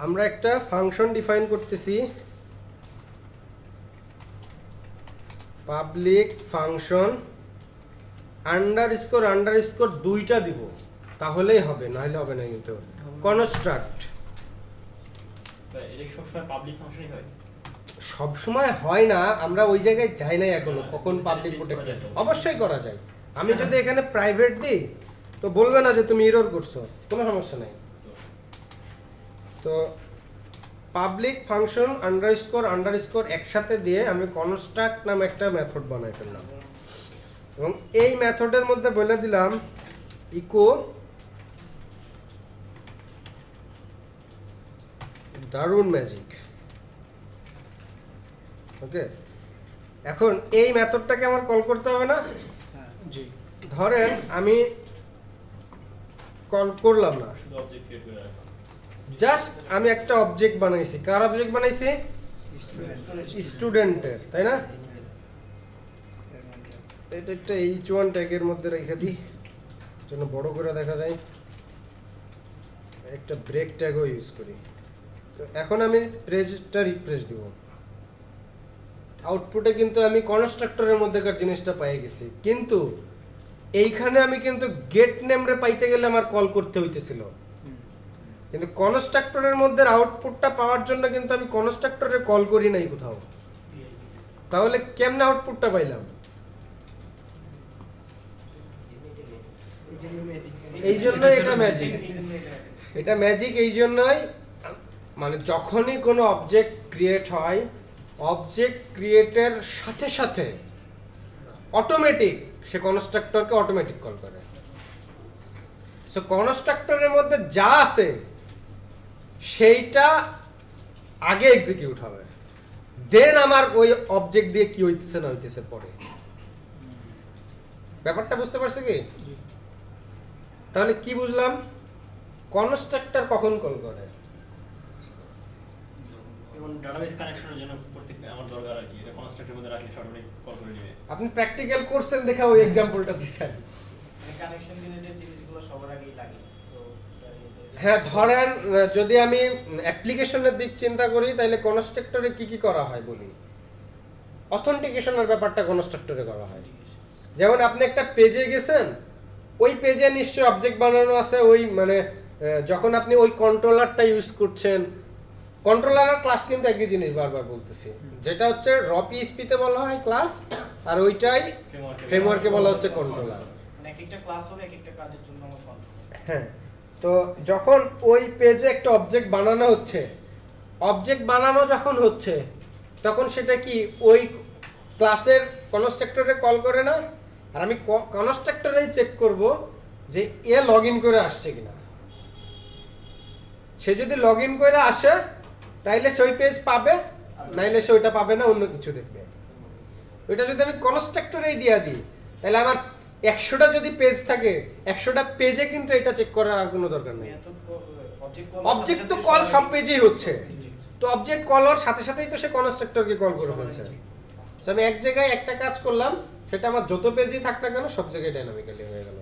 [SPEAKER 1] আমরা একটা ফাংশন ডিফাইন করতেছি, পাবলিক ফাংশন আন্ডারস্কোর আন্ডারস্কোর দুইটা দিব, তাহলেই হবে, নাহলে হবে না। কিন্তু কনস্ট্রাক্ট
[SPEAKER 2] এটা কি সবসময় পাবলিক ফাংশনই হয়?
[SPEAKER 1] সব সময় হয় না, আমরা ওই জায়গায় যাই নাই এখনো কখন পাবলিক প্রোটেক্টেড। অবশ্যই করা যায়। আমি যদি এখানে প্রাইভেট দিই তো বলবে না যে তুমি এরর করছো, কোনো সমস্যা নাই। তো পাবলিক ফাংশন আন্ডারস্কোর একসাথে দিয়ে আমি কনস্ট্রাক্ট নামে একটা মেথড বানাই ফেললাম এবং এই মেথডের মধ্যে বলে দিলাম ইকো দারুন ম্যাজিক। ওকে, এখন এই মেথডটাকে আমার কল করতে হবে না?
[SPEAKER 3] জি।
[SPEAKER 1] ধরেন আমি কল করলাম না,
[SPEAKER 2] শুধু অবজেক্ট ক্রিয়েট করে রাখা।
[SPEAKER 1] জাস্ট আমি একটা অবজেক্ট বানাইছি। কার অবজেক্ট বানাইছি? স্টুডেন্টের, তাই না? এটা একটা H1 ট্যাগের মধ্যে রেখে দিই যেন বড় করে দেখা যায়। একটা ব্রেক ট্যাগও ইউজ করি। তো এখন আমি পেজটা রিফ্রেশ দিব। আউটপুটে কিন্তু আমি কনস্ট্রাক্টরের মধ্যেকার জিনিসটা পেয়ে গেছি, কিন্তু এইখানে আমি কিন্তু গেট নেমরে পাইতে গেলে আমার কল করতে হইতেছিল, কিন্তু কনস্ট্রাক্টরের মধ্যে আউটপুটটা পাওয়ার জন্য কিন্তু আমি কনস্ট্রাক্টরে কল করি নাই কোথাও। তাহলে কেমনে আউটপুটটা পাইলাম? এই জন্য এটা ম্যাজিক। এটা ম্যাজিক এই জন্যই, মানে যখনই কোনো অবজেক্ট ক্রিয়েট হয়, অবজেক্ট ক্রিয়েটের সাথে সাথে অটোমেটিক সে কনস্ট্রাক্টরকে অটোমেটিক কল করে। সো কনস্ট্রাক্টরের মধ্যে যা আছে সেইটা আগে এক্সিকিউট হবে, দেন আমার ওই অবজেক্ট দিয়ে কি হইতেছে না হইতেছে পরে। ব্যাপারটা বুঝতে পারছে কি? তাহলে কি বুঝলাম? কনস্ট্রাক্টর কখন কল করে?
[SPEAKER 2] যেমন ডাটাবেস কানেকশনের জন্য প্রত্যেক আমার দরকার আর কি, এটা কনস্ট্রাক্টের মধ্যে রাখলে অটোমেটিক কল করে নেবে।
[SPEAKER 1] আপনি প্র্যাকটিক্যাল করছেন দেখা ওই এক্সাম্পলটা দিছেন।
[SPEAKER 3] কানেকশন রিলেটেড জিনিসগুলো সবার আগেই লাগে। সো
[SPEAKER 1] হ্যাঁ, ধরেন যদি আমি অ্যাপ্লিকেশনের দিক চিন্তা করি তাহলে কনস্ট্রাক্টরে কি কি করা হয় বলি। অথেন্টিকেশনের ব্যাপারটা কনস্ট্রাক্টরে করা হয়। যেমন আপনি একটা পেজে গেছেন, ওই পেজে নিশ্চয়ই অবজেক্ট বানানো আছে, ওই মানে যখন আপনি ওই কন্ট্রোলারটা ইউজ করছেন, কন্ট্রোলার আর ক্লাস কিন্তু একই জিনিস বারবার বলতেছি, যেটা হচ্ছে র পিএইচপিতে বলা হয় ক্লাস, আর ওইটাই ফ্রেমওয়ার্কে বলা হচ্ছে কন্ট্রোলার।
[SPEAKER 3] মানে এক একটা ক্লাস হবে এক একটা কাজের জন্য আমার কন্ট্রোল।
[SPEAKER 1] হ্যাঁ, তো যখন ওই পেজে একটা অবজেক্ট বানানো হচ্ছে, অবজেক্ট বানানো যখন হচ্ছে তখন সেটা কি ওই ক্লাসের কনস্ট্রাক্টরে কল করে না? আর আমি কনস্ট্রাক্টরেই চেক করব যে এ লগ ইন করে আসছে কিনা। সে যদি লগ ইন করে আসে তাইলে সে ওই পেজ পাবে, নাইলে সে ওইটা পাবে না, অন্য কিছু দেখবে। ওইটা যদি আমি কনস্ট্রাক্টরেই দিয়ে দিই তাহলে আমার 100টা যদি পেজ থাকে 100টা পেজে কিন্তু এটা চেক করার আর কোনো দরকার নেই। অবজেক্ট তো কল সব পেজেই হচ্ছে, তো অবজেক্ট কল হওয়ার সাথে সাথেই তো সে কনস্ট্রাক্টরকে কল করে ফেলছে। তো আমি এক জায়গায় একটা কাজ করলাম, সেটা আমার যত পেজই থাক না কেন সব জায়গায় ডাইনামিক্যালি হয়ে গেল।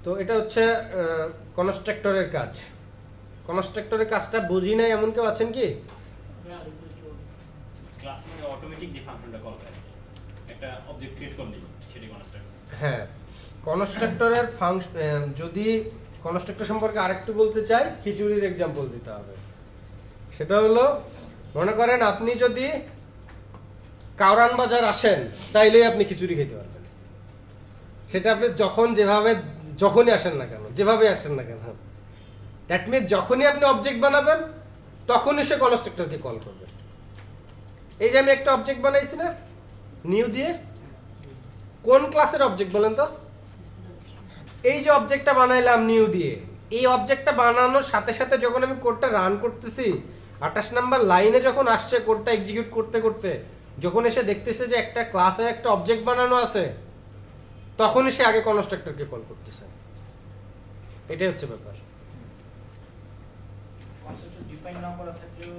[SPEAKER 1] তো এটা হচ্ছে কনস্ট্রাক্টরের কাজ। কনস্ট্রাক্টরের কাজটা বুঝি নাই এমন কেউ আছেন কি?
[SPEAKER 2] ক্লাসের মধ্যে অটোমেটিক যে ফাংশনটা কল করে, একটা অবজেক্ট ক্রিয়েট করলেই সেটি কনস্ট্রাক্টর।
[SPEAKER 1] হ্যাঁ, কনস্ট্রাক্টরের ফাংশন, যদি কনস্ট্রাক্টর সম্পর্কে আরেকটু বলতে চাই, খিচুড়ির এক্সাম্পল দিতে হবে। সেটা হলো, মনে করেন আপনি যদি কাউরান বাজার আসেন তাইলেই আপনি খিচুড়ি খেতে পারবেন। সেটা আপনি যখন যেভাবে যখনই আসেন না কেন, যেভাবে আসেন না কেন, দ্যাট মিনস যখনই আপনি অবজেক্ট বানাবেন তখনই সে কনস্ট্রাক্টরকে কল করবে। এই যে আমি একটা অবজেক্ট বানাইছি না নিউ দিয়ে, কোন ক্লাসের অবজেক্ট বলেন তো? এই যে অবজেক্টটা বানাইলাম নিউ দিয়ে, এই অবজেক্টটা বানানোর সাথে সাথে যখন আমি কোডটা রান করতেছি, 28 নাম্বার লাইনে যখন আসছে কোডটা এক্সিকিউট করতে করতে, যখন এসে দেখতেছে যে একটা ক্লাসে একটা অবজেক্ট বানানো আছে, তখনই সে আগে কনস্ট্রাক্টরকে কল করতেছে। এটাই হচ্ছে ব্যাপার।
[SPEAKER 3] কনসেপ্ট ডিফাইন না করা থাকলেও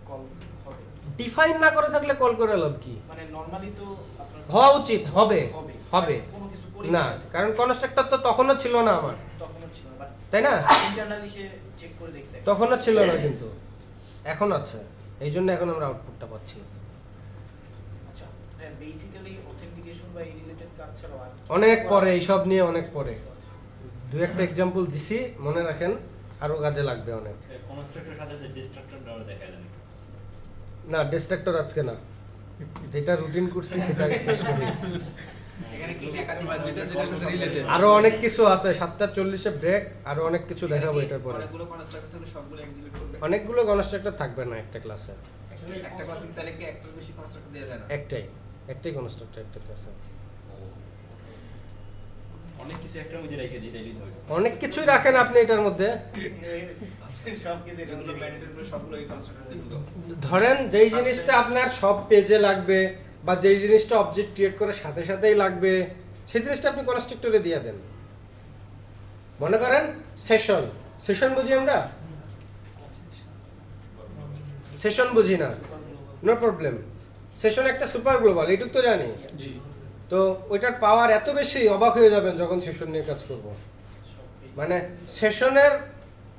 [SPEAKER 3] কল হবে।
[SPEAKER 1] ডিফাইন না করে থাকলে কল করে লাভ কি?
[SPEAKER 3] মানে নরমালি তো আপনার
[SPEAKER 1] হওয়া উচিত, হবে হবে
[SPEAKER 3] কোনো কিছু করি
[SPEAKER 1] না, কারণ কনস্ট্রাক্টর তো তখনও ছিল না আমার,
[SPEAKER 3] তখনও ছিল বাট
[SPEAKER 1] তাই না?
[SPEAKER 3] ইন্টারনালি সে চেক করে দেখছে।
[SPEAKER 1] তখনও ছিল না, কিন্তু এখন আছে। এই জন্য এখন আমরা আউটপুটটা পাচ্ছি।
[SPEAKER 3] আচ্ছা, হ্যাঁ, বেসিক্যালি অথেন্টিকেশন বা এই রিলেটেড কাজ ছাড়াও আর
[SPEAKER 1] অনেক পরে, এইসব নিয়ে অনেক পরে দু একটা এক্সাম্পল দিছি, মনে রাখেন, আরো কাজে লাগবে অনেক।
[SPEAKER 2] কনস্ট্রাক্টরের সাথে যে ডিস্ট্রাক্টরটা দেখা যায়
[SPEAKER 1] না, ডিস্ট্রাক্টর আজকে না, যেটা রুটিন করছি সেটা আগে শেষ করি।
[SPEAKER 5] এখানে কি একাধিক বা যেটার সাথে রিলেটেড
[SPEAKER 1] আরো অনেক কিছু আছে, 7:40 ব্রেক, আরো অনেক কিছু দেখাবো এটার পরে।
[SPEAKER 5] অনেকগুলো কনস্ট্রাক্টর থাকলে সবগুলো এক্সিকিউট করবে।
[SPEAKER 1] অনেকগুলো কনস্ট্রাক্টর থাকবে না একটা ক্লাসে,
[SPEAKER 5] একটা ক্লাসে কি তাহলে কি একটার বেশি কনস্ট্রাক্টর দেওয়া যায় না?
[SPEAKER 1] একটাই কনস্ট্রাক্টর একটা ক্লাসে।
[SPEAKER 2] অনেক কিছু একটার মধ্যে রেখে দিই তাইলেই ধরে।
[SPEAKER 1] অনেক কিছুই রাখেন আপনি এটার মধ্যে।
[SPEAKER 3] সবকিছু এটা
[SPEAKER 5] যেগুলো ম্যান্ডেটরি সবগুলো এই কনস্ট্রাক্টর দিয়ে ঢুকাও।
[SPEAKER 1] ধরেন যেই জিনিসটা আপনার সব পেজে লাগবে বা যেই জিনিসটা অবজেক্ট ক্রিয়েট করে সাথে সাথেই লাগবে, সেই জিনিসটা আপনি কনস্ট্রাক্টরে দিয়ে দেন। মনে করেন সেশন বুঝি আমরা? সেশন বুঝি না, নো প্রবলেম। সেশন একটা সুপার গ্লোবাল, এইটুক তো জানি। তো ওইটার পাওয়ার এত বেশি, অবাক হয়ে যাবেন যখন সেশন নিয়ে কাজ করব। মানে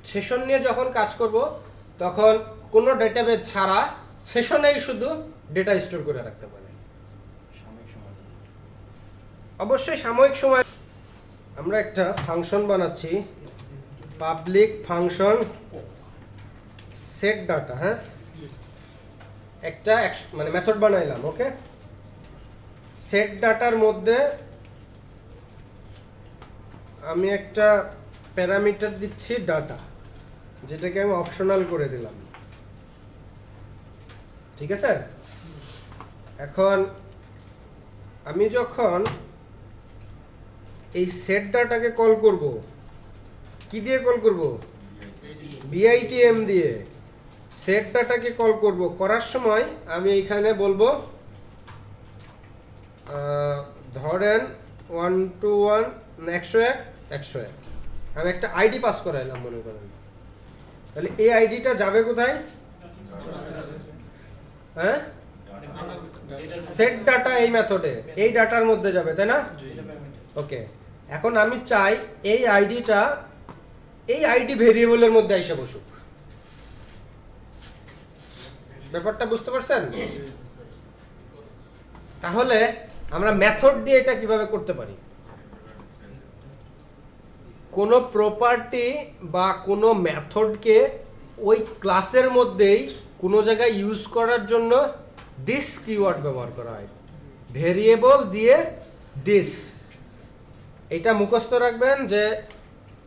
[SPEAKER 1] সেশন নিয়ে যখন কাজ করব তখন কোনো ডেটাবেজ ছাড়া সেশনেই শুধু ডেটা স্টোর করে রাখতে পারে।
[SPEAKER 2] সাময়িক সময়
[SPEAKER 1] অবশ্যই সাময়িক সময় আমরা একটা ফাংশন বানাচ্ছি, পাবলিক ফাংশন সেট ডাটা। হ্যাঁ, একটা মানে মেথড বানাইলাম। ওকে, সেট ডাটার মধ্যে আমি একটা প্যারামিটার দিচ্ছি ডাটা, যেটাকে আমি অপশনাল করে দিলাম। ঠিক আছে, এখন আমি যখন এই সেট ডাটাকে কল করব, কি দিয়ে কল করব? বিআইটিএম দিয়ে সেট ডাটাকে কল করব। করার সময় আমি এইখানে বলবো ধরেন 1 to 1 101 আমি একটা আইডি পাস করাইলাম মনে করেন। তাহলে এই আইডিটা যাবে কোথায়? হ্যাঁ, সেট ডাটা এই মেথডে, এই ডাটার মধ্যে যাবে, তাই না? ওকে, এখন আমি চাই এই আইডিটা এই আইডি ভেরিয়েবলের মধ্যে এসে বসুক। ব্যাপারটা বুঝতে পারছেন? তাহলে আমরা মেথড দিয়ে এটা কিভাবে করতে পারি? কোনো প্রপার্টি বা কোনো মেথডকে ওই ক্লাসের মধ্যেই কোনো জায়গায় ইউজ করার জন্য দিস কিওয়ার্ড ব্যবহার করা হয়। ভেরিয়েবল দিয়ে দিস, এটা মুখস্থ রাখবেন যে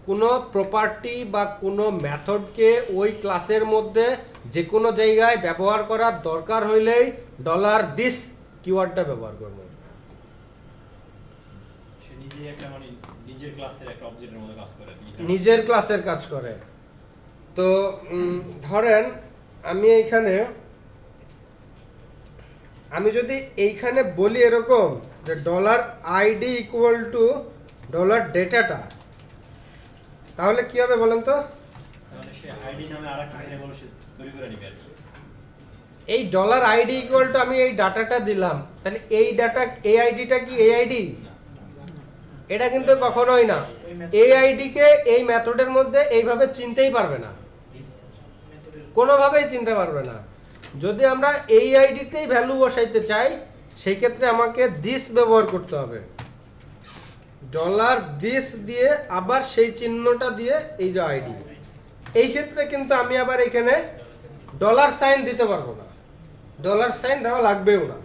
[SPEAKER 1] কোনো প্রপার্টি বা কোনো মেথডকে ওই ক্লাসের মধ্যে যে কোনো জায়গায় ব্যবহার করার দরকার হইলেই $this কিওয়ার্ডটা ব্যবহার করবেন।
[SPEAKER 2] সে নিজে একটা মানে নিজের ক্লাসের একটা অবজেক্টের মতো কাজ করে আর কি।
[SPEAKER 1] নিজের ক্লাসের কাজ করে। তো ধরেন আমি যদি এইখানে বলি এরকম যে $id ইকুয়াল টু $dataটা, তাহলে কি হবে বলেন তো?
[SPEAKER 2] তাহলে সে আইডি নামে আরেকটা ভেরিয়েবল সে তৈরি করে নিবে আর কি।
[SPEAKER 1] এই $id ইকুয়াল টু আমি এই ডাটাটা দিলাম, তাহলে এই ডাটা এই আইডিটা কি এই আইডি? এটা কিন্তু কখনোই না। এই আইডিকে এই মেথডের মধ্যে এইভাবে চিনতেই পারবে না, কোনোভাবেই চিনতে পারবে না। যদি আমরা এই আইডিতেই ভ্যালু বসাইতে চাই, সেই ক্ষেত্রে আমাকে দিস ব্যবহার করতে হবে। $this দিয়ে আবার সেই চিহ্নটা দিয়ে এই যে আইডি, এই ক্ষেত্রে কিন্তু আমি আবার এখানে $সাইন দিতে পারবো না, $সাইন দেওয়া লাগবেও না।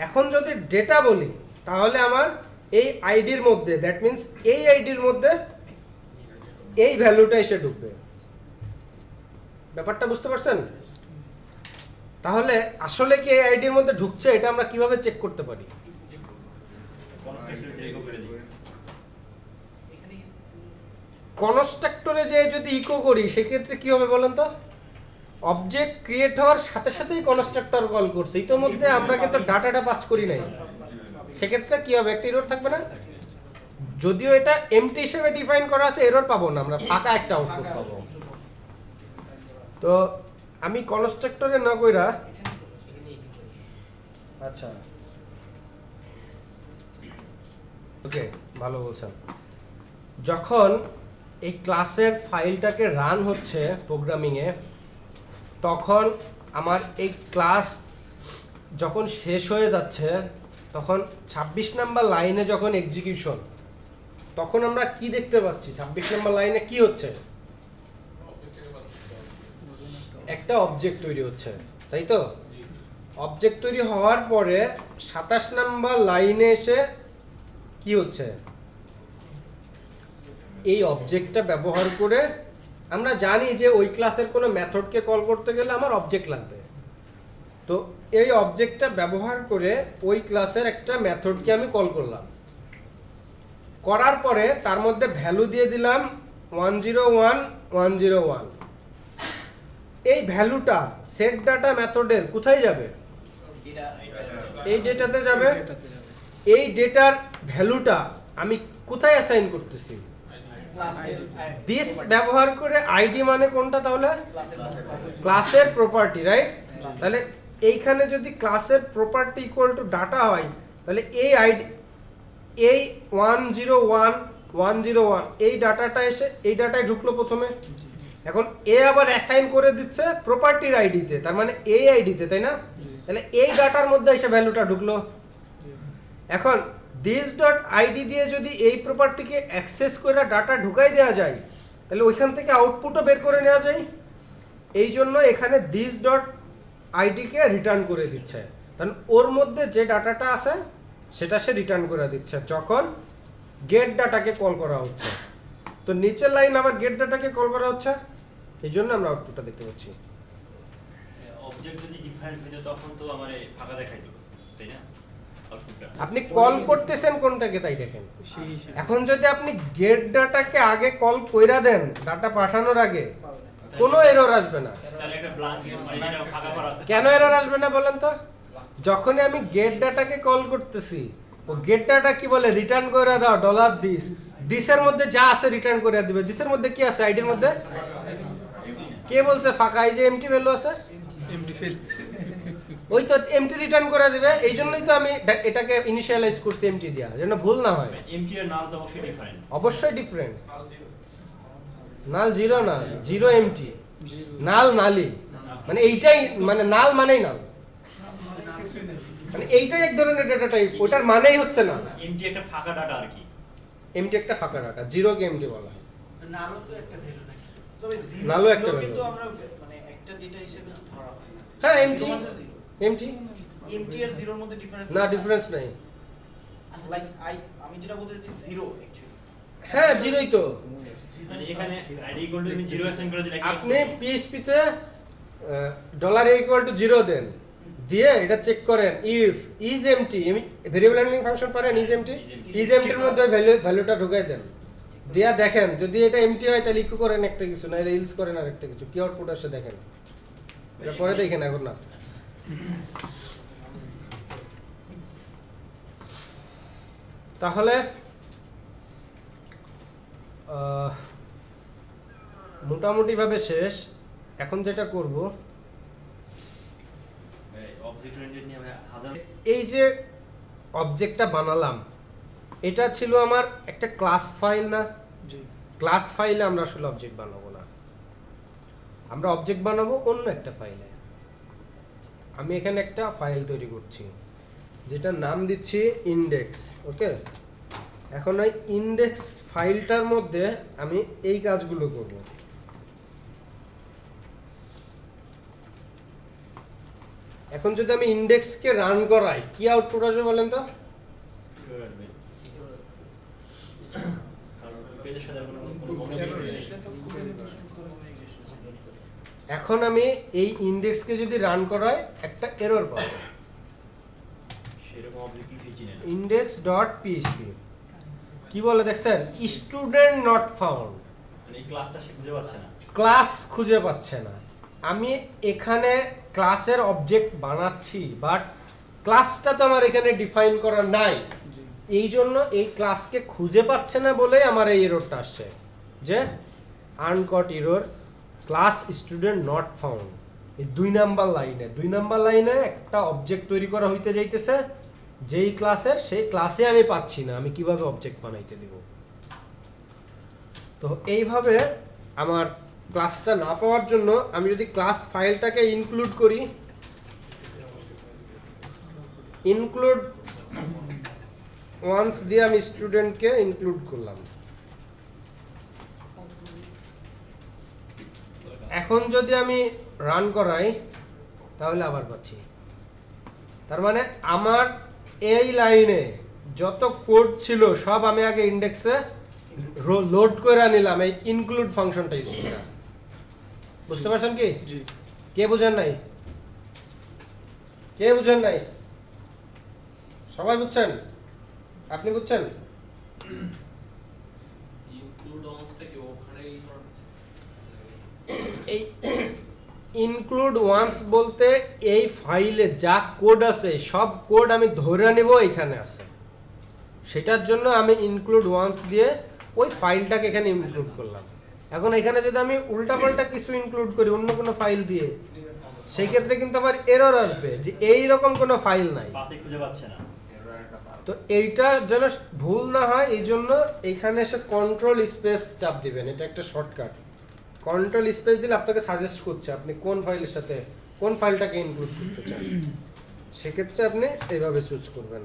[SPEAKER 1] এখন যদি ডেটা বলি, তাহলে আমার এই আইডির মধ্যে, দ্যাট মিন্স এই আইডির মধ্যে এই ভ্যালুটা এসে ঢুকবে। ব্যাপারটা বুঝতে পারছেন? তাহলে আসলে কি এই আইডির মধ্যে ঢুকছে, এটা আমরা কিভাবে চেক করতে পারি?
[SPEAKER 2] কনস্ট্রাক্টর ইকো করে দিই।
[SPEAKER 1] কনস্ট্রাক্টরে যে যদি ইকো করি, সেক্ষেত্রে কি হবে বলেন তো? অবজেক্ট ক্রিয়েট হওয়ার সাথে সাথেই কনস্ট্রাক্টর কল করছে, ইতোমধ্যে আমরা কিন্তু ডাটাটা পাস করি নাই। সেক্ষেত্রে কি হবে? একটা এরর থাকবে না? যদিও এটা এমটি হিসেবে ডিফাইন করা আছে, এরর পাবো না, আমরা ফাঁকা একটা আউটপুট পাবো। তো আমি কনস্ট্রাক্টরে না কইরা, আচ্ছা ওকে, ভালো বলছেন। যখন এই ক্লাসের ফাইলটাকে রান হচ্ছে প্রোগ্রামিংয়ে, তখন আমার এই ক্লাস যখন শেষ হয়ে যাচ্ছে, তখন 26 নাম্বার লাইনে যখন এক্সিকিউশন, তখন আমরা কি দেখতে পাচ্ছি? 26 নাম্বার লাইনে কি হচ্ছে? একটা অবজেক্ট তৈরি হচ্ছে, তাই তো? অবজেক্ট তৈরি হওয়ার পরে 27 নাম্বার লাইনে এসে কি হচ্ছে, এই অবজেক্টটা ব্যবহার করে আমরা জানি যে ওই ক্লাসের কোনো মেথডকে কল করতে গেলে আমার অবজেক্ট লাগবে। তো এই অবজেক্টটা ব্যবহার করে ওই ক্লাসের একটা মেথডকে আমি কল করলাম, করার পরে তার মধ্যে ভ্যালু দিয়ে দিলাম 101 এই ভ্যালুটা সেট ডাটা মেথডের কোথায় যাবে, এই ডেটাতে যাবে। এই ডেটার ভ্যালুটা আমি কোথায় অ্যাসাইন করতেছি, দিস ব্যবহার করে আইডি মানে কোনটা, তাহলে ক্লাসের প্রপার্টি, রাইট? তাহলে এইখানে যদি ক্লাসের প্রপার্টি ইকুয়াল টু ডাটা হয়, তাহলে এই আইডি, এই 101 এই ডাটাটা এসে এই ডাটায় ঢুকলো প্রথমে। এখন এ আবার অ্যাসাইন করে দিচ্ছে প্রপার্টির আইডিতে, তার মানে এই আইডিতে, তাই না? তাহলে এই ডাটার মধ্যে এসে ভ্যালুটা ঢুকলো। এখন দিস ডট আইডি দিয়ে যদি এই প্রপার্টিকে অ্যাক্সেস করে ডাটা ঢুকাই দেওয়া যায়, তাহলে ওইখান থেকে আউটপুটও বের করে নেওয়া যায়। এই জন্য এখানে দিস ডট আইডিকে রিটার্ন করে দিচ্ছে, কারণ ওর মধ্যে যে ডাটাটা আছে সেটা সে রিটার্ন করে দিচ্ছে যখন গেট ডাটাকে কল করা হচ্ছে। তো নিচের লাইন আবার গেট ডাটাকে কল করা হচ্ছে, এই জন্য আমরা আউটপুটটা দেখতে পাচ্ছি।
[SPEAKER 2] অবজেক্ট যদি ডিফারেন্ট হইতো তখন তো আমার ফাঁকা দেখাইতো, তাই না? আউটপুটটা
[SPEAKER 1] আপনি কল করতেছেন কোনটাকে তাই দেখেন। এখন যদি আপনি গেট ডাটাকে আগে কল কইরা দেন ডাটা পাঠানোর আগে, কোনো এরর আসবে না।
[SPEAKER 2] তাহলে একটা ব্ল্যাঙ্ক মানে যেটা ফাঁকা করা আছে,
[SPEAKER 1] কেন এরর আসবে না বলেন তো? যখনই আমি গেট ডাটাকে কল করতেছি, ও গেট ডাটা কি বলে, রিটার্ন করে দাও ডলার দিস, দিসের মধ্যে যা আছে রিটার্ন করে দিবে। দিসের মধ্যে কি আছে, আইডির মধ্যে কে বলছে ফাঁকা, এই যে এমটি ভ্যালু আছে, ওই তো এমটি রিটার্ন করে দিবে। এই জন্যই তো আমি এটাকে ইনিশিয়ালাইজ করছি এমটি দিয়া, যেন ভুল না হয়।
[SPEAKER 2] এমটি আর নাল তো অবশ্যই ডিফারেন্ট।
[SPEAKER 1] অবশ্যই ডিফারেন্ট। নাল জিরো না, জিরো এমটি, নাল নালি, মানে এইটাই, মানে নাল মানেই নাল, মানে এইটাই এক ধরনের ডাটা টাইপ, ওটার মানেই হচ্ছে না।
[SPEAKER 2] এমটি একটা ফাঁকা ডাটা আর কি,
[SPEAKER 1] এমটি একটা ফাঁকা ডাটা, জিরোকে এমটি বলা হয়।
[SPEAKER 4] নালও তো একটা ভ্যালু নাকি?
[SPEAKER 3] তবে
[SPEAKER 1] নালও একটা
[SPEAKER 3] জিরো কিন্তু
[SPEAKER 1] value।
[SPEAKER 3] আমরা মানে একটা ডেটা হিসেবে ধরা হয় না।
[SPEAKER 1] হ্যাঁ এমটি, এমটি
[SPEAKER 3] এমটি আর জিরোর মধ্যে ডিফারেন্স
[SPEAKER 1] না, ডিফারেন্স নাই।
[SPEAKER 3] লাইক আমি যেটা বলতে চাচ্ছি জিরো অ্যাকচুয়ালি।
[SPEAKER 1] হ্যাঁ জিরোই তো।
[SPEAKER 2] মানে এখানে আইডি ইকুয়াল টু তুমি 0 অ্যাসাইন করে দিলে
[SPEAKER 1] আপনি পিএইচপি তে ডলার ইকুয়াল টু 0 দেন, দিয়ে এটা চেক করেন if is empty, variable handling function পারেন, ইজ এমটি, ইজ এমটির মধ্যে ভ্যালুটা ঢুকাই দেন, দিয়া দেখেন যদি এটা এমটি হয় তাহলে ইকো করেন একটা কিছু, না ইলস করেন আর একটা কিছু, কি আউটপুট আসে দেখেন। এটা পরে দেখেন, এখন না। তাহলে মোটামুটি ভাবে শেষ। এখন যেটা করব,
[SPEAKER 2] অবজেক্ট ওরিয়েন্টেড নিয়ে আমরা হাজার
[SPEAKER 1] এই যে অবজেক্টটা বানালাম, এটা ছিল আমার একটা ক্লাস ফাইল না? ক্লাস ফাইলে আমরা আসলে অবজেক্ট বানাবো না, আমরা অবজেক্ট বানাবো অন্য একটা ফাইলে। আমি এখানে একটা ফাইল তৈরি করছি যেটার নাম দিচ্ছি ইন্ডেক্স, ওকে? এখন এই ইন্ডেক্স ফাইলটার মধ্যে আমি এই কাজগুলো করব। এখন যদি আমি ইন্ডেক্সকে রান করাই, কি আউটপুট আসবে বলেন তো?
[SPEAKER 2] কারণ পেজের সাথে কোনো কমিউনিকেশন নেই।
[SPEAKER 1] এখন আমি এই ইন্ডেক্সকে যদি রান করাই একটা এরর পাবো,
[SPEAKER 2] সেরকম অবজেক্ট কিছুই চিনে না।
[SPEAKER 1] index.php কি বলে দেখছেন, স্টুডেন্ট নট ফাউন্ড,
[SPEAKER 2] মানে এই ক্লাসটা সে খুঁজে পাচ্ছে না।
[SPEAKER 1] ক্লাস খুঁজে পাচ্ছে না। আমি এখানে ক্লাসের অবজেক্ট বানাচ্ছি, বাট ক্লাসটা তো আমার এখানে ডিফাইন করা নাই, এই জন্য এই ক্লাসকে খুঁজে পাচ্ছে না বলেই আমার এই এররটা আসছে যে আনকট error class student not found. এই 2 নাম্বার লাইনে একটা অবজেক্ট তৈরি করা হইতে যাইতেছে যেই ক্লাসের, সেই ক্লাসে আমি পাচ্ছি না, আমি কিভাবে অবজেক্ট বানাইতে দিব? তো এইভাবে আমার ক্লাসটা না পাওয়ার জন্য আমি যদি ক্লাস ফাইলটাকে ইনক্লুড করি, ইনক্লুড ওয়ান্স দিয়ে আমি স্টুডেন্টকে ইনক্লুড করলাম। এখন যদি আমি রান করাই তাহলে আবার পাচ্ছি তার মানে আমার এই লাইনে যত কোড ছিল সব আমি আগে ইন্ডেক্সে লোড করে নিলাম এই ইনক্লুড ফাংশনটা ইউজ করে। বুঝতে পারছেন কি?
[SPEAKER 6] জি।
[SPEAKER 1] কে বুঝেন নাই? কে বুঝেন নাই? সবাই বুঝছেন? আপনি বুঝছেন?
[SPEAKER 4] ইনক্লুড অনসটা কি ওখানেই করা আছে?
[SPEAKER 1] এই ইনক্লুড ওয়ান্স বলতে এই ফাইলে যা কোড আছে সব কোড আমি ধরে নেব এখানে আছে, সেটার জন্য আমি ইনক্লুড ওয়ান্স দিয়ে ওই ফাইলটাকে এখানে ইনক্লুড করলাম। এখন এখানে যদি আমি উল্টাপাল্টা কিছু ইনক্লুড করি অন্য কোনো ফাইল দিয়ে, সেই ক্ষেত্রে কিন্তু আবার এরর আসবে যে এই রকম কোনো ফাইল নাই।
[SPEAKER 2] পাতে খুঁজে পাচ্ছে না।
[SPEAKER 1] তো এইটা যেন ভুল না হয় এই জন্য এখানে এসে কন্ট্রোল স্পেস চাপ দিবেন, এটা একটা শর্টকাট। কন্ট্রোল স্পেস দিলে আপনাকে সাজেস্ট করছে আপনি কোন ফাইলের সাথে কোন ফাইলটাকে ইনক্লুড করতে চান, সেক্ষেত্রে আপনি এইভাবে চুজ করবেন।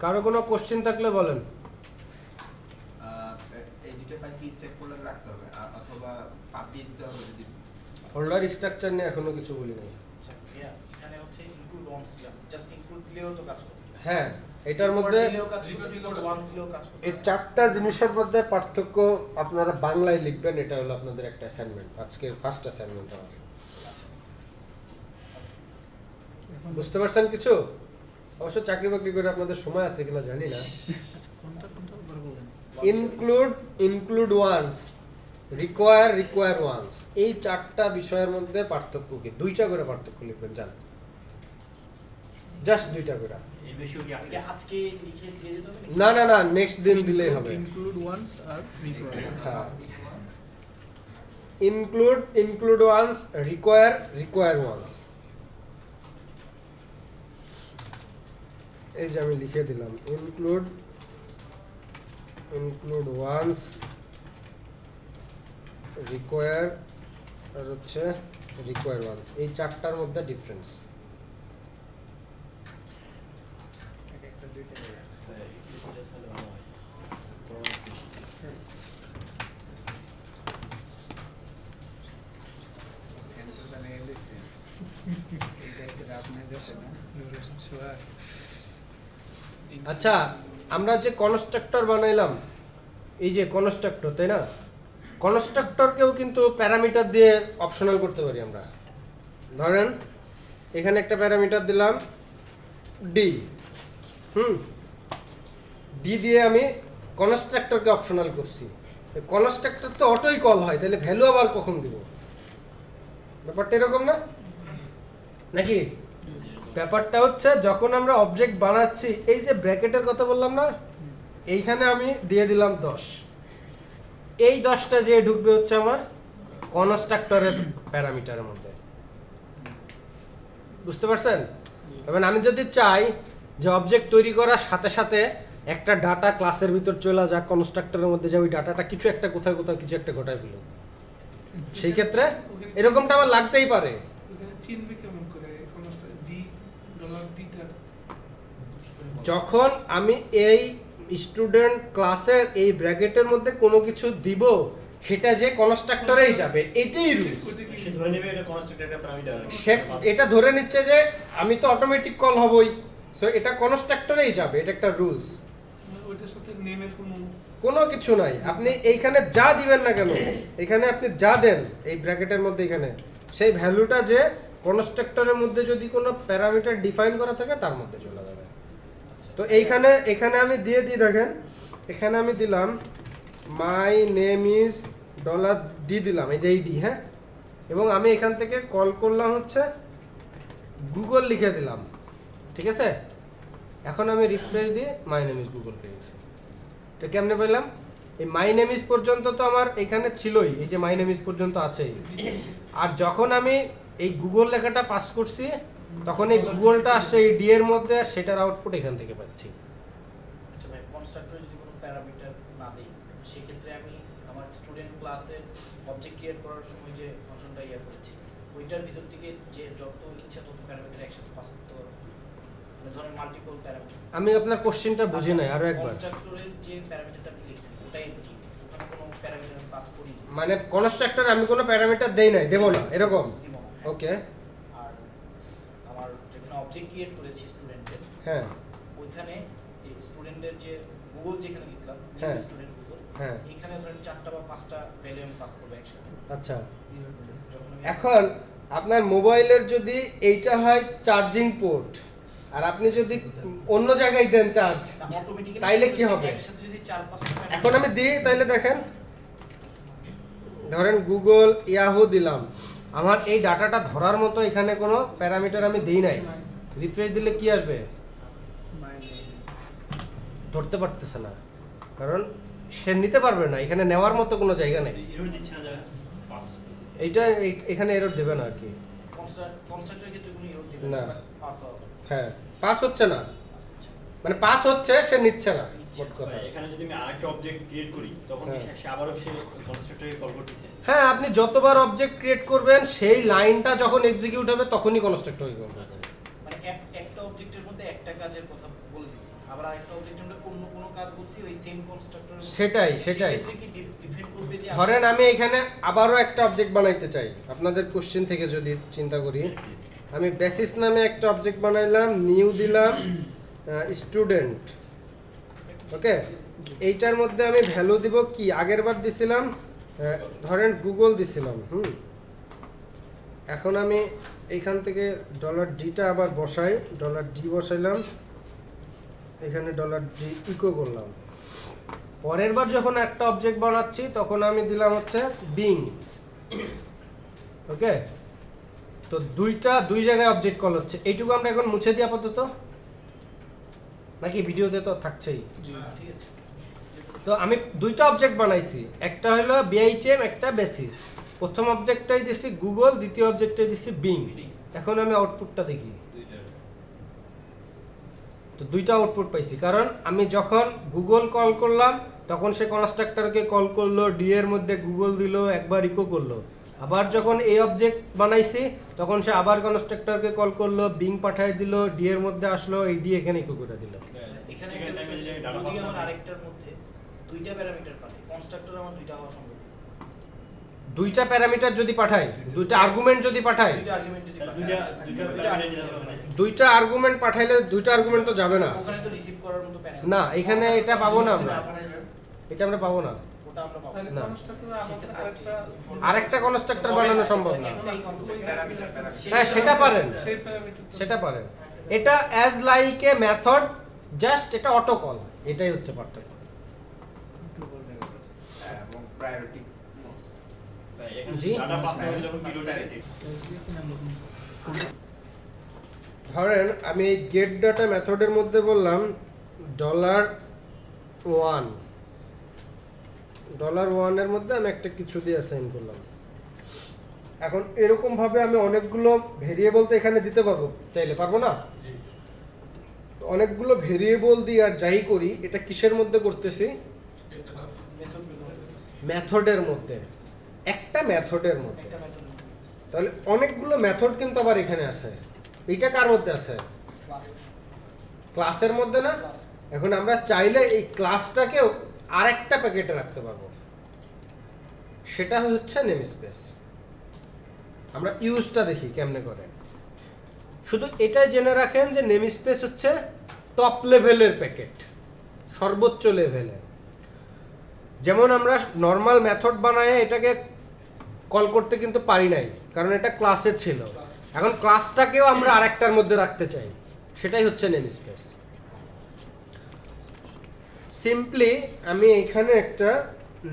[SPEAKER 1] কারো কোনো কোশ্চেন থাকলে বলেন।
[SPEAKER 5] এই দুটো ফাইল কি সেভ ফোল্ডারে রাখতে হবে অথবা পাথ দিয়ে দিতে হবে যদি
[SPEAKER 1] ফোল্ডার স্ট্রাকচার নিয়ে এখনো কিছু বলি নাই।
[SPEAKER 3] আচ্ছা এখানে হচ্ছে ইনক্লুড ওয়ান্স দিলাম, জাস্ট ইনক্লুড দিলেও তো কাজ করবে।
[SPEAKER 1] হ্যাঁ, এটার মধ্যে
[SPEAKER 3] দিলেও কাজ করবে, ইনক্লুড ওয়ান্স দিলেও কাজ করবে।
[SPEAKER 1] এই চারটা জিনিসের মধ্যে পার্থক্য আপনারা বাংলায় লিখবেন, এটা হলো আপনাদের একটা অ্যাসাইনমেন্ট, আজকে ফার্স্ট অ্যাসাইনমেন্ট হবে। বুঝতে পারছেন কিছু? অবশ্য চাকরি বাকরি করে আপনাদের সময় আছে কিনা জানি না।
[SPEAKER 6] কোনটা কোনটা আবার বলেন।
[SPEAKER 1] ইনক্লুড ওয়ান্স, রিকোয়ার ওয়ান্স, এই চারটা বিষয়ের মধ্যে পার্থক্য কি? দুইটা করে পার্থক্য লিখবেন, জান, জাস্ট দুইটা করে।
[SPEAKER 2] এই বেশিও কি আছে?
[SPEAKER 3] আজকে লিখে দিয়ে দিতে হবে?
[SPEAKER 1] না না না, নেক্সট দিন দিলেই হবে।
[SPEAKER 6] Include once are require.
[SPEAKER 1] হ্যাঁ, ইনক্লুড ওয়ান্স, রিকোয়ার ওয়ান্স, এই যে আমি লিখে দিলাম ইনক্লুড ওয়ান্স, রিকোয়ার আর হচ্ছে রিকোয়ার ওয়ান্স, এই চারটার মধ্যে ডিফারেন্স।
[SPEAKER 6] একটা দুইটা করে।
[SPEAKER 2] তাই, এটা আসলে ভালো হয়। Performance বেশি।
[SPEAKER 5] সেন্টার জানে এলএসএ এইটা একটা আপনাদের দেশে না
[SPEAKER 6] সোয়া।
[SPEAKER 1] আচ্ছা, আমরা যে কনস্ট্রাক্টর বানাইলাম, এই যে কনস্ট্রাক্টর, তাই না? কনস্ট্রাক্টরকেও কিন্তু প্যারামিটার দিয়ে অপশনাল করতে পারি আমরা। ধরেন এখানে একটা প্যারামিটার দিলাম ডি, ডি দিয়ে আমি কনস্ট্রাক্টরকে অপশনাল করছি। কনস্ট্রাক্টর তো অটোই কল হয়, তাহলে ভ্যালু আবার কখন দিব? ব্যাপারটা এরকম না নাকি? ব্যাপারটা হচ্ছে যখন আমরা অবজেক্ট বানাচ্ছি, এই যে ব্র্যাকেটের কথা বললাম না, এইখানে আমি দিয়ে দিলাম 10, এই 10টা যে ঢুকবে হচ্ছে আমার কনস্ট্রাক্টরের প্যারামিটারের মধ্যে। বুঝতে পারছেন? এবং আমি যদি চাই যে অবজেক্ট তৈরি করার সাথে সাথে একটা ডাটা ক্লাসের ভিতর চলে যাক, কনস্ট্রাক্টরের মধ্যে যে ওই ডাটাটা কিছু একটা কোথাও কিছু একটা ঘটায় ফেলো, সেই ক্ষেত্রে এরকমটা আমার লাগতেই পারে।
[SPEAKER 7] ওখানে চিনবে কেমন করে ডি ডলার ডিটা?
[SPEAKER 1] যখন আমি এই স্টুডেন্ট ক্লাসের এই ব্র্যাকেটের মধ্যে কোনো কিছু দিব, সেটা যে কনস্ট্রাক্টরেই যাবে, এটাই রুলস।
[SPEAKER 2] সে ধরে নেবে এটা কনস্ট্রাক্টর একটা প্যারামিটার।
[SPEAKER 1] সে এটা ধরে নিচ্ছে যে আমি তো অটোমেটিক কল হবই, সো এটা কনস্ট্রাক্টরেই যাবে, এটা একটা রুলস।
[SPEAKER 7] ওইটার সাথে নেমের
[SPEAKER 1] কোনো কিছু নাই, আপনি এইখানে যা দিবেন না কেন, এখানে আপনি যা দেন এই ব্র্যাকেটের মধ্যে, এখানে সেই ভ্যালুটা যে কনস্ট্রাক্টরের মধ্যে যদি কোনো প্যারামিটার ডিফাইন করা থাকে তার মধ্যে চলে যাবে। তো এখানে আমি দিয়ে দিই, দেখেন এখানে আমি দিলাম মাই নেম ইজ $d দিলাম, এই যে এই ডি, হ্যাঁ, এবং আমি এখান থেকে কল করলাম হচ্ছে গুগল লিখে দিলাম, ঠিক আছে? এখন আমি রিফ্রেশ দিয়ে মাই নেম ইজ গুগল পেয়ে গেছি। এটা কেমনে পেলাম? এই মাই নেম ইজ পর্যন্ত তো আমার এখানে ছিলই, এই যে মাই নেম ইজ পর্যন্ত আছেই, আর যখন আমি এই গুগল লেখাটা পাস করছি তখন এই গুগলটা আসছে এই ডি এর মধ্যে, আর সেটার আউটপুট এখান থেকে পাচ্ছি।
[SPEAKER 3] আচ্ছা ভাই, কনস্ট্রাক্টরে যদি কোনো প্যারামিটার না দেই, সেক্ষেত্রে আমি আমার স্টুডেন্ট ক্লাসে অবজেক্ট ক্রিয়েট করার সময় যে ফাংশনটা করেছি, ওইটার ভিতর থেকে যে যত ইচ্ছা তত প্যারামিটার একসাথে পাস করতে পারবো, মানে ধরেন মাল্টিপল প্যারামিটার।
[SPEAKER 1] আমি আপনার কোশ্চেনটা বুঝি নাই, আরো একবার।
[SPEAKER 3] কনস্ট্রাক্টরের যে প্যারামিটারটা আপনি লিখছেন ওটাই কি ওখানে কোনো প্যারামিটার আমি পাস করি
[SPEAKER 1] মানে কনস্ট্রাক্টর আমি কোনো প্যারামিটার দেই নাই, দেব না এরকম।
[SPEAKER 3] দিব না।
[SPEAKER 1] ওকে।
[SPEAKER 3] আর আমার যেখানে অবজেক্ট ক্রিয়েট করেছি স্টুডেন্টের,
[SPEAKER 1] হ্যাঁ
[SPEAKER 3] ওইখানে যে স্টুডেন্টের যে গুগল যেখানে লিখলাম
[SPEAKER 1] হ্যাঁ।
[SPEAKER 3] স্টুডেন্ট গুগল,
[SPEAKER 1] হ্যাঁ
[SPEAKER 3] এখানে ধরেন 4টা বা 5টা ভ্যালু আমি পাস করব একসাথে।
[SPEAKER 1] আচ্ছা।
[SPEAKER 3] যখন আমি
[SPEAKER 1] এখন আপনার মোবাইলের যদি এইটা হয় চার্জিং পোর্ট, আর আপনি যদি অন্য জায়গায় দেন চার্জ,
[SPEAKER 3] অটোমেটিক্যালি
[SPEAKER 1] তাইলে কি হবে?
[SPEAKER 3] একসাথে যদি 4-5টা
[SPEAKER 1] এখন আমি দিই, তাইলে দেখেন ধরেন গুগল ইয়াহু দিলাম, আমার এই ডাটাটা ধরার মতো এখানে কোনো প্যারামিটার আমি দেই নাই, রিফ্রেশ দিলে কি আসবে? ধরতে পারতেছে না, কারণ সে নিতে পারবে না, এখানে নেওয়ার মতো কোনো জায়গা নেই।
[SPEAKER 2] এরর দিচ্ছে না যা পাস
[SPEAKER 1] এইটা এখানে এরর দেবে না আর কি।
[SPEAKER 3] কনস্ট্রাক্টরের ক্ষেত্রে কোনো এরর দিবে
[SPEAKER 1] না।
[SPEAKER 3] পাস হবে।
[SPEAKER 1] হ্যাঁ পাস হচ্ছে না, মানে পাস হচ্ছে, সে নিচ্ছে না মোট কথা।
[SPEAKER 2] এখানে যদি আমি আরেকটা অবজেক্ট ক্রিয়েট করি তখন কি
[SPEAKER 1] হ্যাঁ।
[SPEAKER 2] সে আবারও সে কনস্ট্রাক্টরকে কল করতেছে?
[SPEAKER 1] হ্যাঁ আপনি যতবার অবজেক্ট ক্রিয়েট করবেন সেই লাইনটা যখন এক্সিকিউট হবে তখনই কনস্ট্রাক্টর হয়ে যাবে।
[SPEAKER 3] মানে একটা অবজেক্টের মধ্যে একটা কাজের কথা বলে দিছি, আবার আরেকটা অবজেক্টের মধ্যে অন্য কোনো কাজ বলছি ওই সেম কনস্ট্রাক্টর।
[SPEAKER 1] সেটাই।
[SPEAKER 3] কি ডিফাইন করবে যে
[SPEAKER 1] ধরেন আমি এখানে আবারও একটা অবজেক্ট বানাইতে চাই, আপনাদের কোশ্চেন থেকে যদি চিন্তা করি, আমি বেসিস নামে একটা অবজেক্ট বানাইলাম, নিউ দিলাম স্টুডেন্ট। ওকে, এইটার মধ্যে আমি ভ্যালু দিব কি, আগের বার দিছিলাম ধরেন গুগল দিছিলাম। এখন আমি এইখান থেকে $d আবার বসাই, $d বসাইলাম, এখানে $d ইকো করলাম। পরের বার যখন একটা অবজেক্ট বানাচ্ছি তখন আমি দিলাম হচ্ছে বিং। ওকে, তো দুই জায়গায় অবজেক্ট কল হচ্ছে। এইটুকু আমরা এখন মুছে দিই আপাতত, নাকি ভিডিওতে তো থাকছেই।
[SPEAKER 3] ঠিক আছে।
[SPEAKER 1] তো আমি দুইটা অবজেক্ট বানাইছি, একটা হলো বিআইটিএম, একটা বেসিস। প্রথম অবজেক্টটাই দিচ্ছি গুগল, দ্বিতীয় অবজেক্টটাই দিচ্ছি বিং। এখন আমি আউটপুটটা দেখি, তো দুইটা আউটপুট পাইছি, কারণ আমি যখন গুগল কল করলাম তখন সে কনস্ট্রাক্টরকে কল করলো, ডি এর মধ্যে গুগল দিল, একবার ইকো করলো। আবার যখন এই অবজেক্ট বানাইছি তখন সে আবার কনস্ট্রাক্টরকে কল করলো, বিং পাঠাই দিল, ডি এর মধ্যে আসলো, এই ডি এখানে ইকো করে দিল।
[SPEAKER 3] এখানে
[SPEAKER 2] Second time এ যদি আমি data
[SPEAKER 3] যদি
[SPEAKER 2] pass
[SPEAKER 3] আমার
[SPEAKER 2] না
[SPEAKER 3] আরেকটার মধ্যে দুইটা প্যারামিটার পাই, কনস্ট্রাক্টর আমার দুইটা হওয়া সম্ভব।
[SPEAKER 1] দুইটা প্যারামিটার যদি পাঠাই, দুইটা আর্গুমেন্ট যদি পাঠাই,
[SPEAKER 3] দুইটা আর্গুমেন্ট যদি পাই,
[SPEAKER 1] দুইটা আর্গুমেন্ট পাঠাইলে দুইটা আর্গুমেন্ট তো যাবে না।
[SPEAKER 3] ওখানে তো রিসিভ করার মতো প্যারামিটার
[SPEAKER 1] না, এখানে এটা পাবো না আমরা, এটা আমরা পাবো না।
[SPEAKER 3] ওটা আমরা পাবো
[SPEAKER 7] তাহলে
[SPEAKER 1] না।
[SPEAKER 7] কনস্ট্রাক্টর আমাদের আরেকটা
[SPEAKER 1] আরেকটা কনস্ট্রাক্টর বানানো সম্ভব না।
[SPEAKER 3] একটাই কনস্ট্রাক্টর প্যারামিটার
[SPEAKER 1] হ্যাঁ সেটা পারেন,
[SPEAKER 7] সেই প্যারামিটার
[SPEAKER 1] সেটা পারেন। এটা as like a method, just এটা অটো কল, এটাই হচ্ছে পার্থক্য।
[SPEAKER 5] এবং প্রায়োরিটি
[SPEAKER 1] জি।
[SPEAKER 2] ডাটা পাস না হলে যখন কিলোটা
[SPEAKER 1] ধরেন আমি এই গেট ডাটা মেথডের মধ্যে বললাম $1, $1 এর মধ্যে আমি একটা কিছু দিয়ে অ্যাসাইন করলাম। এখন এরকম ভাবে আমি অনেকগুলো ভেরিয়েবল তো এখানে দিতে পারবো, চাইলে পারবো না? অনেকগুলো ভেরিয়েবল দিয়ে আর যাই করি, এটা কিসের মধ্যে করতেছি? মেথডের মধ্যে, একটা মেথডের মধ্যে।
[SPEAKER 3] একটা মেথড
[SPEAKER 1] তাহলে অনেকগুলো মেথড কিন্তু আবার এখানে আছে। এটা কার মধ্যে আছে? ক্লাসের মধ্যে না? এখন আমরা চাইলে এই ক্লাসটাকেও আরেকটা প্যাকেটে রাখতে পারবো, সেটা হচ্ছে নেমস্পেস। আমরা ইউজটা দেখি কেমনে করে। শুধু এটাই জেনে রাখেন যে নেমস্পেস হচ্ছে টপ লেভেলের প্যাকেট, সর্বোচ্চ লেভেলে। যেমন আমরা নর্মাল মেথড বানায় এটাকে কল করতে কিন্তু পারি নাই, কারণ এটা ক্লাসে ছিল। এখন ক্লাসটাকেও আমরা আরেকটার মধ্যে রাখতে চাই, সেটাই হচ্ছে নেমস্পেস। সিম্পলি আমি এখানে একটা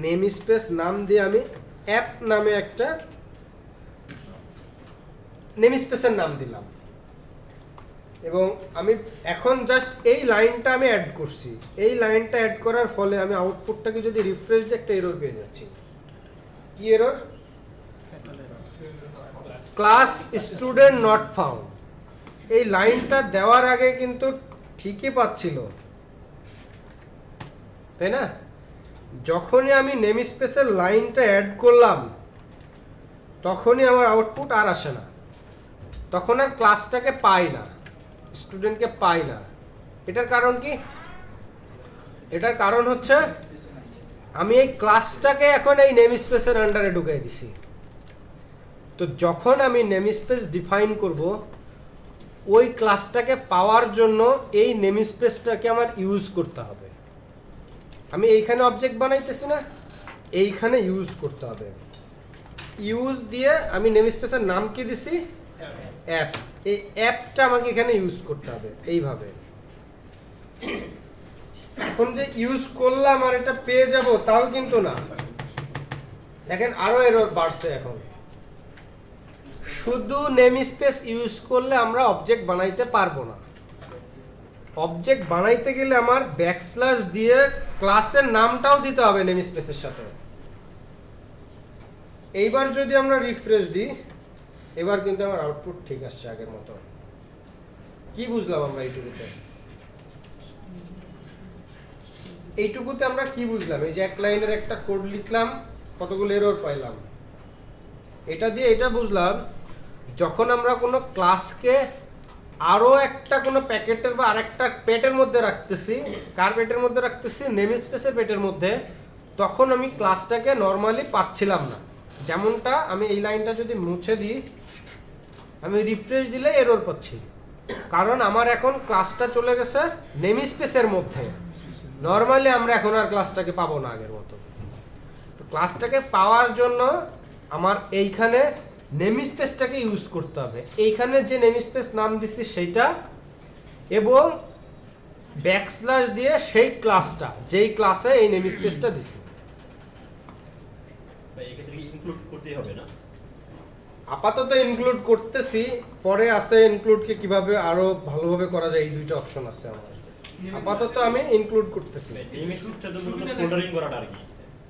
[SPEAKER 1] নেমস্পেস নাম দিয়ে আমি অ্যাপ নামে একটা নেমস্পেসের নাম দিলাম, এবং আমি এখন জাস্ট এই লাইনটা আমি অ্যাড করছি। এই লাইনটা অ্যাড করার ফলে আমি আউটপুটটাকে যদি রিফ্রেশ দিই একটা এরর পেয়ে যাচ্ছি। কি error? Class student not found. এই লাইনটা দেওয়ার আগে কিন্তু ঠিকই পাচ্ছিল, তাই না? যখনই আমি নেমস্পেসের লাইনটা অ্যাড করলাম তখনই আমার আউটপুট আর আসে না, তখন আর ক্লাসটাকে পাই না, স্টুডেন্টকে পাই না। এটার কারণ কি? এটার কারণ হচ্ছে আমি এই ক্লাসটাকে এখন এই নেম স্পেসের আন্ডারে ঢুকাই দিছি। তো যখন আমি নেম স্পেস ডিফাইন করব, ওই ক্লাসটাকে পাওয়ার জন্য এই নেম স্পেসটাকে আমার ইউজ করতে হবে। আমি এইখানে অবজেক্ট বানাইতেছি না, এইখানে ইউজ করতে হবে। ইউজ দিয়ে আমি নেম স্পেসের নাম কি দিছি? অ্যাপ। এই অ্যাপটা আমাকে এখানে ইউজ করতে হবে এইভাবে। এখন যে ইউজ করলাম আর এটা পেয়ে যাব তাও কিন্তু না, দেখেন আরো এরর বাড়ছে। এখন শুধু নেম স্পেস ইউজ করলে আমরা অবজেক্ট বানাইতে পারবো না। অবজেক্ট বানাইতে গেলে আমার ব্যাকস্ল্যাশ দিয়ে ক্লাসের নামটাও দিতে হবে নেম স্পেসের সাথে। এইবার যদি আমরা রিফ্রেশ দিই, এবার কিন্তু আমার আউটপুট ঠিক আসছে আগের মতো। কি বুঝলাম আমরা এইটুকুতে? এইটুকুতে আমরা কি বুঝলাম? এই যে এক লাইনের একটা কোড লিখলাম, কতগুলো এরর পাইলাম। এটা দিয়ে এটা বুঝলাম, যখন আমরা কোনো ক্লাসকে আরো একটা কোনো প্যাকেটের বা আরেকটা পেটের মধ্যে রাখতেছি, কার পেটের মধ্যে রাখতেছি? নেম স্পেসের পেটের মধ্যে, তখন আমি ক্লাসটাকে নর্মালি পাচ্ছিলাম না। যেমনটা আমি এই লাইনটা যদি মুছে দিই, আমি রিফ্রেশ দিলে এরর পাচ্ছি, কারণ আমার এখন ক্লাসটা চলে গেছে নেম স্পেসের মধ্যে। নর্মালি আমরা এখন আর ক্লাসটাকে পাবো না আগের মতো। তো ক্লাসটাকে পাওয়ার জন্য আমার এইখানে নেম স্পেসটাকে ইউজ করতে হবে। এইখানে যে নেম স্পেস নাম দিছি সেইটা, এবং ব্যাকস্ল্যাশ দিয়ে সেই ক্লাসটা, যেই ক্লাসে এই নেম স্পেসটা দিছি।
[SPEAKER 2] এক্ষেত্রে ইনক্লুড করতেই হবে না?
[SPEAKER 1] আপাতত ইনক্লুড করতেছি, পরে আছে ইনক্লুডকে কিভাবে আরো ভালোভাবে করা যায়, এই দুইটা অপশন আছে আমার। আপাতত আমি ইনক্লুড করতেছি।
[SPEAKER 2] নেম স্পেসটা তো মূলত ফোল্ডারিং করাটা আর কি,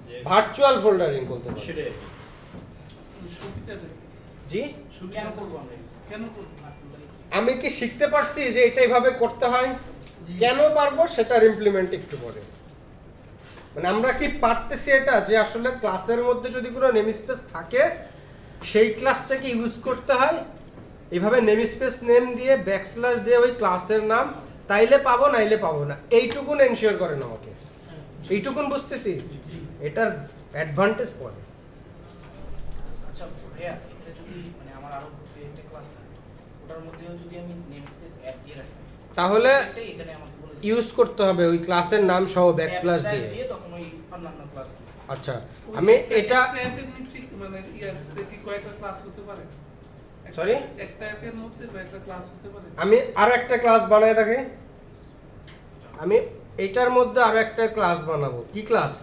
[SPEAKER 2] যে
[SPEAKER 1] ভার্চুয়াল ফোল্ডারিং বলতে পারি।
[SPEAKER 2] সেটাই আর কি।
[SPEAKER 7] সুবিধা আছে।
[SPEAKER 1] জি,
[SPEAKER 3] কেন করবো আমরা?
[SPEAKER 7] কেন করবো?
[SPEAKER 1] আমি কি শিখতে পারছি যে এটা এইভাবে করতে হয়? কেন পারবো সেটার ইমপ্লিমেন্ট একটু পরে। মানে আমরা কি পারতেছি এটা, যে আসলে ক্লাসের মধ্যে যদি কোনো নেম স্পেস থাকে, সেই ক্লাসটাকে ইউজ করতে হয় এইভাবে নেম স্পেস নেম দিয়ে ব্যাকস্ল্যাশ দিয়ে ওই ক্লাসের নাম, তাইলে পাবো, নাইলে পাবো না। এইটুকুন এনশিওর করেন আমাকে, এইটুকুন বুঝতেছি। এটার অ্যাডভান্টেজ পরে।
[SPEAKER 3] আচ্ছা ভাইয়া, এখানে যদি মানে আমার আরো একটা ক্লাস থাকে, ওটার মধ্যেও যদি আমি নেম স্পেস অ্যাপ দিয়ে রাখি,
[SPEAKER 1] তাহলে
[SPEAKER 3] এটাই এখানে আমাকে বলে দিবে।
[SPEAKER 1] ইউজ করতে হবে ওই ক্লাসের নাম সহ ব্যাকস্ল্যাশ দিয়ে।
[SPEAKER 3] তখন ওই অন্যান্য ক্লাস।
[SPEAKER 1] আচ্ছা, আমি এটা
[SPEAKER 7] অ্যাপের নিচে মানে ইয়াতে কি কয়েকটা ক্লাস হতে পারে?
[SPEAKER 1] সরি,
[SPEAKER 7] একটা অ্যাপের মধ্যে কয়েকটা ক্লাস হতে পারে?
[SPEAKER 1] আমি আরো একটা ক্লাস বানায় থাকি। আমি এটার মধ্যে আরো একটা ক্লাস বানাবো। কি ক্লাস?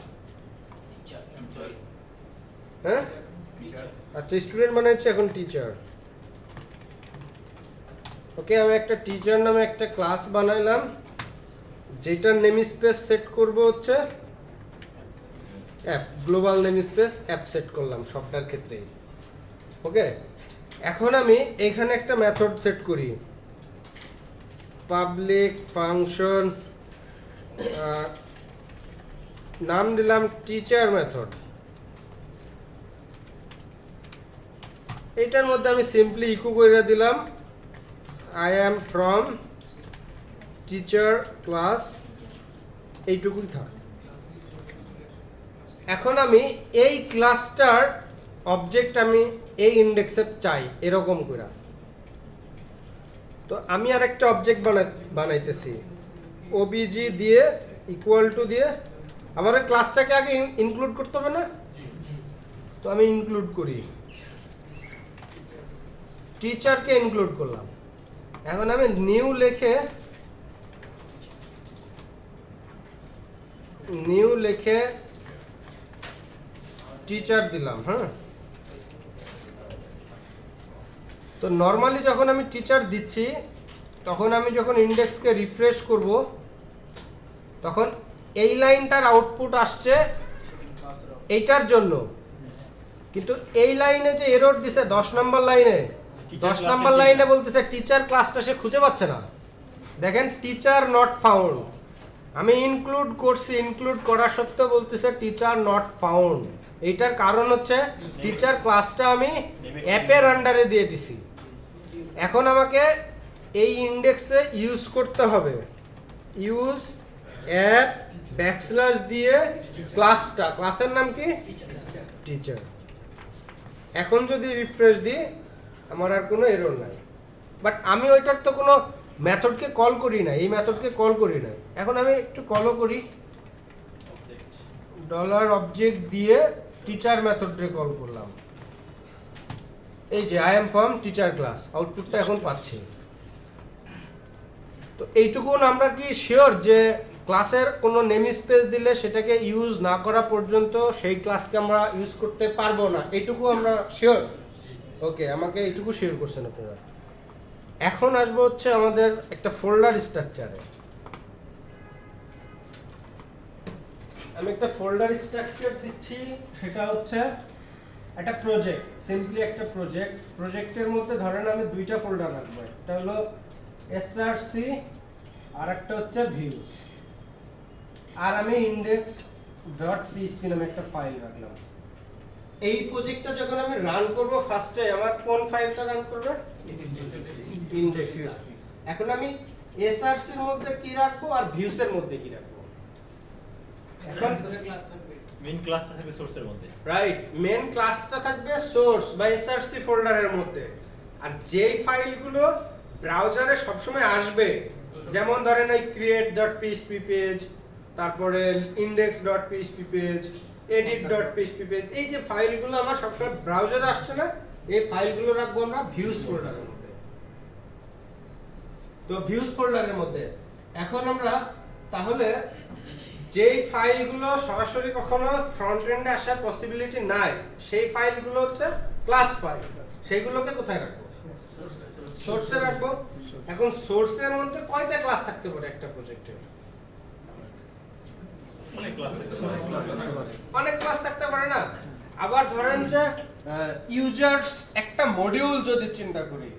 [SPEAKER 1] হ্যাঁ, আচ্ছা, স্টুডেন্ট বানাইছি, এখন টিচার। ওকে, আমি একটা টিচার নামে একটা ক্লাস বানাইলাম, যেটার নেম স্পেস সেট করব হচ্ছে app, global name space app set করলাম সফটওয়্যার ক্ষেত্রে। ওকে, এখন আমি এখানে একটা মেথড সেট করি, পাবলিক ফাংশন, নাম দিলাম টিচার মেথড। এটার মধ্যে আমি সিম্পলি ইকো করে দিলাম I am from teacher class, এইটুকুই থাক। এখন আমি এই ক্লাসটার অবজেক্ট আমি এই ইন্ডেক্সে চাই এরকম করে। তো আমি আর একটা অবজেক্ট বানাইতেছি, ওবিজি দিয়ে ইকুয়াল টু দিয়ে। আমার ওই ক্লাসটাকে আগে ইনক্লুড করতে হবে না? তো আমি ইনক্লুড করি, টিচারকে ইনক্লুড করলাম। এখন আমি নিউ লিখে টিচার দিলাম। হ্যাঁ, তো নর্মালি যখন আমি টিচার দিচ্ছি, তখন আমি যখন ইন্ডেক্সকে রিফ্রেশ করব, তখন এই লাইনটার আউটপুট আসছে এইটার জন্য। কিন্তু এই লাইনে যে এরর দিছে 10 নম্বর লাইনে, 10 নম্বর লাইনে বলতেছে টিচার ক্লাসটা সে খুঁজে পাচ্ছে না। দেখেন, টিচার নট ফাউন্ড। আমি ইনক্লুড করছি, ইনক্লুড করা সত্ত্বেও বলতেছে টিচার নট ফাউন্ড। এইটার কারণ হচ্ছে টিচার ক্লাসটা আমি অ্যাপের আন্ডারে দিয়ে দিছি। এখন আমাকে এই ইন্ডেক্সে ইউজ করতে হবে ইউজ অ্যাপ ব্যাকস্ল্যাশ দিয়ে ক্লাসটা, ক্লাসের নাম কি টিচার। এখন যদি রিফ্রেশ দিই আমার আর কোনো এরর নাই, বাট আমি ওইটার তো কোনো মেথডকে কল করি না, এই মেথডকে কল করি না। এখন আমি একটু কলও করি, ডলার অবজেক্ট দিয়ে টিচার মেথডকে কল করলাম, এই যে I am from teacher class, আউটপুটটা এখন পাচ্ছি। তো এইটুকুন আমরা কি শিওর যে ক্লাসের কোনো নেম স্পেস দিলে সেটাকে ইউজ না করা পর্যন্ত সেই ক্লাসকে আমরা ইউজ করতে পারবো না, এইটুকু আমরা শিওর? ওকে, আমাকে এইটুকু শিওর করছেন আপনারা। এখন আসবো হচ্ছে আমাদের একটা ফোল্ডার স্ট্রাকচারে। আমি একটা ফোল্ডার স্ট্রাকচার দিচ্ছি, সেটা হচ্ছে একটা প্রজেক্ট, সিম্পলি একটা প্রজেক্ট। প্রজেক্টের মধ্যে ধরেন আমি দুইটা ফোল্ডার রাখবো, একটা হলো এসআরসি আর একটা হচ্ছে ভিউজ, আর আমি index.php নামে একটা ফাইল রাখলাম। এই প্রজেক্টটা যখন আমি রান করব, ফার্স্টে আমার কোন ফাইলটা রান করবে? index.php। এখন আমি এসআরসি এর মধ্যে কি রাখবো আর ভিউজ এর মধ্যে কি রাখবো? এখন
[SPEAKER 2] মেইন ক্লাসটা থাকবে সোর্সের মধ্যে,
[SPEAKER 1] রাইট, মেন ক্লাসটা থাকবে সোর্স বা এসআরসি ফোল্ডারের মধ্যে, আর যেই ফাইলগুলো ব্রাউজারে সবসময় আসবে, যেমন ধরেন এই create.php পেজ, তারপরে index.php পেজ, edit.php পেজ, এই যে ফাইলগুলো আমার সবসময় ব্রাউজারে আসছে না, এই ফাইলগুলো রাখবো আমরা ভিউজ ফোল্ডারের মধ্যে। তো ভিউজ ফোল্ডারের মধ্যে এখন আমরা তাহলে যেই ফাইলগুলো সরাসরি কখনো ফ্রন্ট এন্ডে আসার পসিবিলিটি নাই, সেই ফাইলগুলো হচ্ছে ক্লাস ফাইল, সেইগুলোকে কোথায় রাখবো? সোর্সে রাখবো। এখন সোর্সের মধ্যে কয়টা ক্লাস থাকতে পারে একটা প্রজেক্টের?
[SPEAKER 2] অনেক ক্লাস থাকতে পারে।
[SPEAKER 1] অনেক ক্লাস থাকতে পারে না? আবার ধরেন যে ইউজার্স একটা মডিউল যদি চিন্তা করি,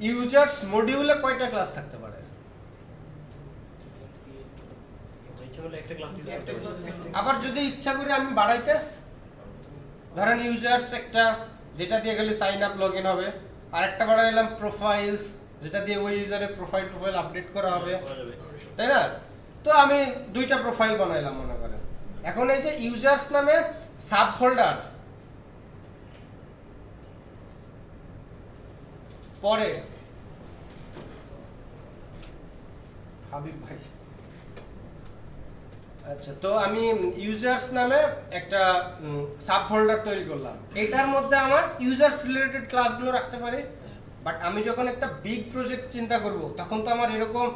[SPEAKER 1] ইউজার্স মডিউলে কয়টা ক্লাস থাকতে পারে?
[SPEAKER 2] ইচ্ছা করলে একটা ক্লাস ইউজ করতে পারবে।
[SPEAKER 1] আবার যদি ইচ্ছা করি আমি বাড়াইতে, ধরেন ইউজার্স একটা, যেটা দিয়ে গেলে সাইন আপ লগইন হবে, আর একটা বাড়াইলাম প্রোফাইলস, যেটা দিয়ে ওই ইউজারের প্রোফাইল আপডেট করা হবে, তাই না? তো আমি দুইটা প্রোফাইল বানাইলাম মনে করেন। এখন এই যে ইউজার্স নামে সাব ফোল্ডার, পরে হাবিব ভাই, আচ্ছা, তো আমি ইউজার্স নামে একটা সাব ফোল্ডার তৈরি করলাম, এটার মধ্যে আমার ইউজার্স রিলেটেড ক্লাসগুলো রাখতে পারি। বাট আমি যখন একটা বিগ প্রজেক্ট চিন্তা করব, তখন তো আমার এরকম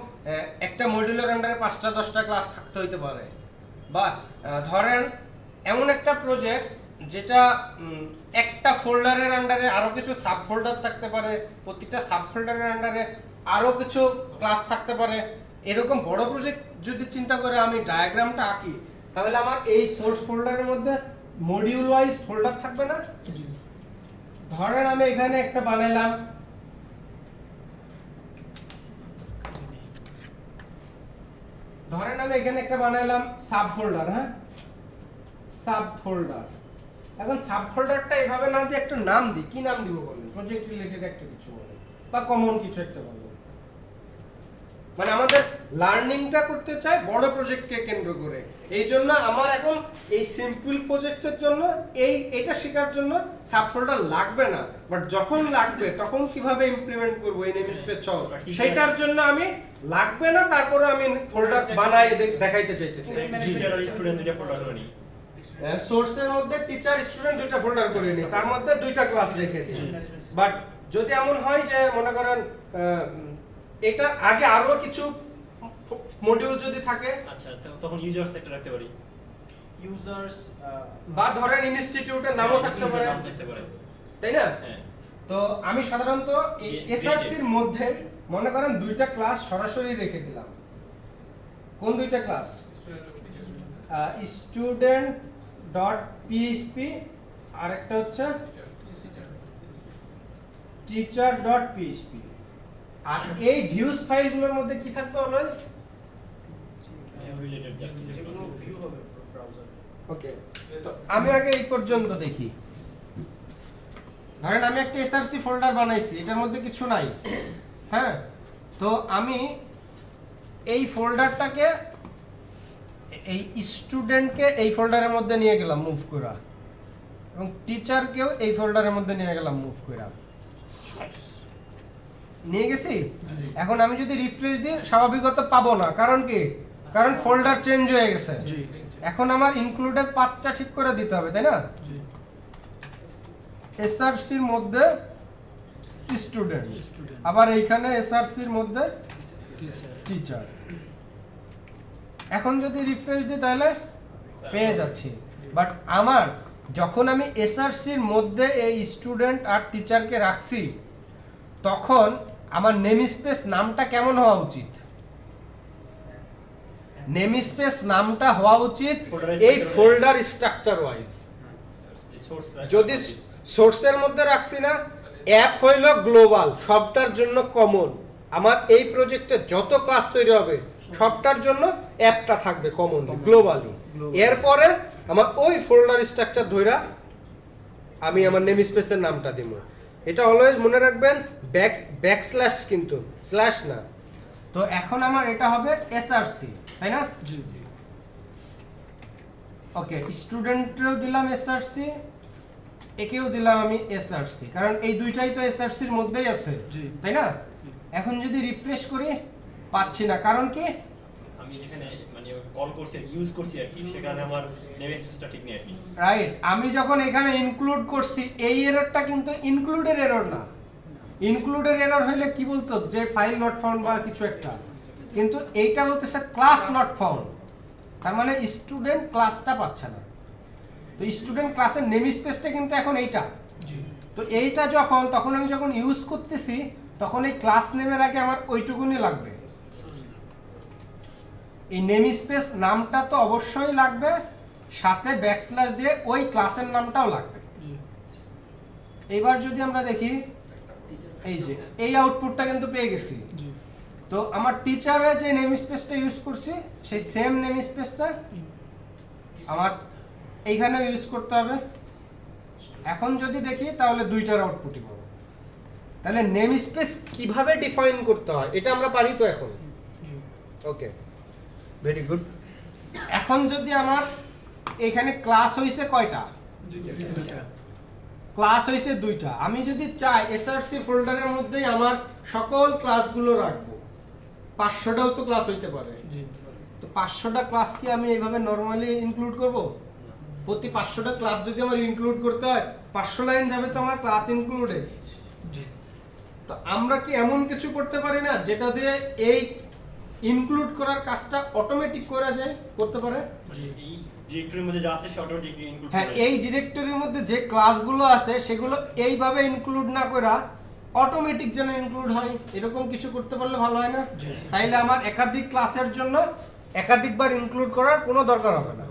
[SPEAKER 1] একটা মডিউলের আন্ডারে 5টা 10টা ক্লাস থাকতে হইতে পারে। বা ধরেন এমন একটা প্রজেক্ট যেটা একটা ফোল্ডারের আন্ডারে আরো কিছু সাব ফোল্ডার থাকতে পারে, প্রত্যেকটা সাব ফোল্ডারের আন্ডারে আরো কিছু ক্লাস থাকতে পারে। এরকম বড় প্রজেক্ট যদি চিন্তা করে আমি ডায়াগ্রামটা আঁকি, তাহলে আমার এই সোর্স ফোল্ডারের মধ্যে মডিউল ওয়াইজ ফোল্ডার থাকবে না? ধরেন আমি এখানে একটা বানাইলাম, সাব ফোল্ডার, হ্যাঁ, সাব ফোল্ডার। এখন সাব ফোল্ডারটা এভাবে না দিয়ে একটা নাম দিই, কি নাম দিব বলেন? প্রজেক্ট রিলেটেড একটা কিছু বলেন, বা কমন কিছু একটা বলেন। মানে আমাদের লার্নিংটা করতে চাই বড় প্রজেক্টকে কেন্দ্র করে, এই জন্য আমার এখন এই সিম্পল প্রজেক্টের জন্য এটা শেখার জন্য সাব ফোল্ডার লাগবে না। বাট যখন লাগবে তখন কিভাবে ইমপ্লিমেন্ট করব এই নেমস্পেস সহ, সেটার জন্য আমি লাগবে না, তারপরে আমি ফোল্ডার বানাই দেখাইতে চাইতেছি।
[SPEAKER 2] টিচার আর স্টুডেন্ট দুইটা ফোল্ডার করে নিই,
[SPEAKER 1] সোর্সের মধ্যে টিচার স্টুডেন্ট দুইটা ফোল্ডার করে নিই, তার মধ্যে দুইটা ক্লাস রেখে দিই। বাট যদি এমন হয় যে মনে করেন এটা আগে আরো কিছু মডিউল যদি থাকে,
[SPEAKER 2] আচ্ছা তখন ইউজার্স একটা রাখতে পারি,
[SPEAKER 3] ইউজার্স
[SPEAKER 1] বা ধরেন ইনস্টিটিউটের নামও থাকতে পারে,
[SPEAKER 2] নাম থাকতে পারে,
[SPEAKER 1] তাই না?
[SPEAKER 2] হ্যাঁ।
[SPEAKER 1] তো আমি সাধারণত এই এসআরসি এর মধ্যে মনে করেন দুইটা ক্লাস সরাসরি রেখে দিলাম। কোন দুইটা ক্লাস? student.php আর একটা হচ্ছে teacher.php। আর এই ভিউজ ফাইলগুলোর মধ্যে কি থাকবে অলওয়েজ?
[SPEAKER 2] রিলেটেড
[SPEAKER 3] যেগুলো ভিউ হবে ব্রাউজারে।
[SPEAKER 1] ওকে, তো আমি আগে এই পর্যন্ত দেখি। ধরেন আমি একটা এসআরসি ফোল্ডার বানাইছি, এটার মধ্যে কিছু নাই, হ্যাঁ। তো আমি এই ফোল্ডারটাকে এই স্টুডেন্টকে এই ফোল্ডারের মধ্যে নিয়ে গেলাম মুভ করা, এবং টিচারকেও এই ফোল্ডারের মধ্যে নিয়ে গেলাম মুভ করা, নিয়ে গেছি। এখন আমি যদি রিফ্রেশ দিই স্বাভাবিকত পাবো না, কারণ কি, কারণ ফোল্ডার চেঞ্জ হয়ে গেছে।
[SPEAKER 6] জি
[SPEAKER 1] এখন আমার ইনক্লুডেড পাথটা ঠিক করে দিতে হবে, তাই না?
[SPEAKER 6] জি
[SPEAKER 1] এসআরসির মধ্যে স্টুডেন্ট,
[SPEAKER 6] স্টুডেন্ট
[SPEAKER 1] আবার এইখানে এসআরসির মধ্যে
[SPEAKER 6] টিচার
[SPEAKER 1] টিচার। এখন যদি রিফ্রেশ দিই তাহলে পেয়ে যাচ্ছি, বাট আমার যখন আমি এসআরসির মধ্যে এই স্টুডেন্ট আর টিচারকে রাখছি, তখন আমার নেম স্পেস নামটা কেমন হওয়া উচিত? নেম স্পেস নামটা হওয়া উচিত এই ফোল্ডার স্ট্রাকচার ওয়াইজ। যদি সোর্সের মধ্যে রাখছি না, অ্যাপ হইল গ্লোবাল, সবটার জন্য কমন। আমার এই প্রজেক্টে যত ক্লাস তৈরি হবে সবটার জন্য অ্যাপটা থাকবে কমন গ্লোবালি। এরপরে আমার ওই ফোল্ডার স্ট্রাকচার ধইরা আমি আমার নেম স্পেসের নামটা দিব। এটা অলওয়েজ মনে রাখবেন, ব্যাকস্ল্যাশ কিন্তু স্ল্যাশ না। তো এখন আমার এটা হবে এসআরসি, তাই না?
[SPEAKER 6] জি
[SPEAKER 1] ওকে, স্টুডেন্টরেও দিলাম এসআরসি, একেও দিলাম আমি এসআরসি, কারণ এই দুইটাই তো এসআরসির মধ্যেই আছে,
[SPEAKER 6] জি
[SPEAKER 1] তাই না? এখন যদি রিফ্রেশ করি পাচ্ছি না, কারণ কি?
[SPEAKER 2] আমি যেখানে মানে কল করছি ইউজ করছি আর কি, সেখানে আমার নেম স্পেসটা ঠিক নেই আর কি।
[SPEAKER 1] রাইট, আমি যখন এখানে ইনক্লুড করছি, এই এররটা কিন্তু ইনক্লুডের এরর না। ইনক্লুডের এরর হইলে কি বলতো, যে ফাইল নট ফাউন্ড বা কিছু একটা, কিন্তু এইটা বলতেছে ক্লাস নট ফাউন্ড, তার মানে স্টুডেন্ট ক্লাসটা পাচ্ছে না। তো স্টুডেন্ট ক্লাসের নেম স্পেসটা কিন্তু এখন এইটা।
[SPEAKER 6] জি
[SPEAKER 1] তো এইটা তখন আমি যখন ইউজ করতেছি, তখন এই ক্লাস নেমের আগে আমার ওইটুকুনি লাগবে। এই নেম স্পেস নামটা তো অবশ্যই লাগবে, সাথে ব্যাকস্ল্যাশ দিয়ে ওই ক্লাসের নামটাও লাগবে।
[SPEAKER 6] জি
[SPEAKER 1] এবার যদি আমরা দেখি, এই যে এই আউটপুটটা কিন্তু পেয়ে গেছি।
[SPEAKER 6] জি
[SPEAKER 1] তো আমার টিচারে যে নেম স্পেসটা ইউজ করছি, সেই সেম নেম স্পেসটা আমার এইখানে ইউজ করতে হবে। এখন যদি দেখি তাহলে দুইটার আউটপুটই পাবো। তাহলে নেম স্পেস কিভাবে ডিফাইন করতে হয় এটা আমরা পারি তো এখন।
[SPEAKER 6] জি
[SPEAKER 1] ওকে, ভেরি গুড। এখন যদি আমার এখানে ক্লাস হইছে কয়টা?
[SPEAKER 6] দুইটা
[SPEAKER 1] ক্লাস হইছে দুইটা। আমি যদি চাই এসআরসি ফোল্ডারের মধ্যেই আমার সকল ক্লাসগুলো রাখবো, 500টাও তো ক্লাস হইতে পারে।
[SPEAKER 6] জি
[SPEAKER 1] তো 500টা ক্লাস কি আমি এইভাবে নরমালি ইনক্লুড করব? প্রতি 500টা ক্লাস যদি আমার ইনক্লুড করতে হয়, 500 লাইন যাবে তো আমার ক্লাস ইনক্লুডে।
[SPEAKER 6] জি
[SPEAKER 1] তো আমরা কি এমন কিছু করতে পারি না যেটা দিয়ে এই ইনক্লুড করার কাজটা অটোমেটিক করা যায়, করতে পারে?
[SPEAKER 2] মানে এই ডিরেক্টরির মধ্যে যা আছে সেটা অটোমেটিকলি ইনক্লুড
[SPEAKER 1] হ্যাঁ, এই ডিরেক্টরির মধ্যে যে ক্লাসগুলো আছে সেগুলো এইভাবে ইনক্লুড না করা অটোমেটিক যেন ইনক্লুড হয়, এরকম কিছু করতে পারলে ভালো হয় না?
[SPEAKER 6] জি।
[SPEAKER 1] তাইলে আমার একাধিক ক্লাসের জন্য একাধিকবার ইনক্লুড করার কোনো দরকার হবে না।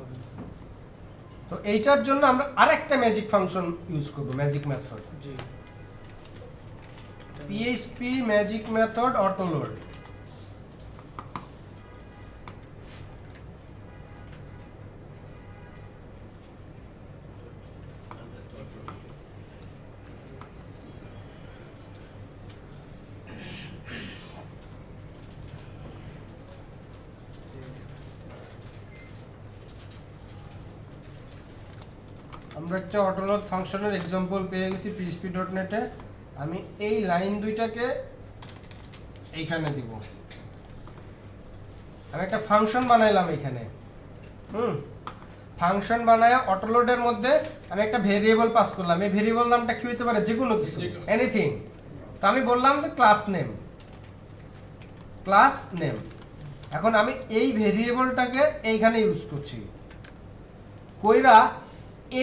[SPEAKER 1] তো এইটার জন্য আমরা আরেকটা ম্যাজিক ফাংশন ইউজ করব, ম্যাজিক মেথড।
[SPEAKER 6] জি
[SPEAKER 1] PHP magic method auto load. আমরা একটা অটোলোড ফাংশনের এক্সাম্পল পেয়ে গেছি php.net এ। আমি এই লাইন দুইটাকে এইখানে দিব। আমি একটা ফাংশন বানাইলাম এখানে, ফাংশন বানায় অটোলোডের মধ্যে আমি একটা ভেরিয়েবল পাস করলাম। এই ভেরিয়েবল নামটা কি হতে পারে? যে কোনো কিছু, এনিথিং। তো আমি বললাম যে ক্লাস নেম, ক্লাস নেম। এখন আমি এই ভেরিয়েবলটাকে এইখানে ইউজ করছি কইরা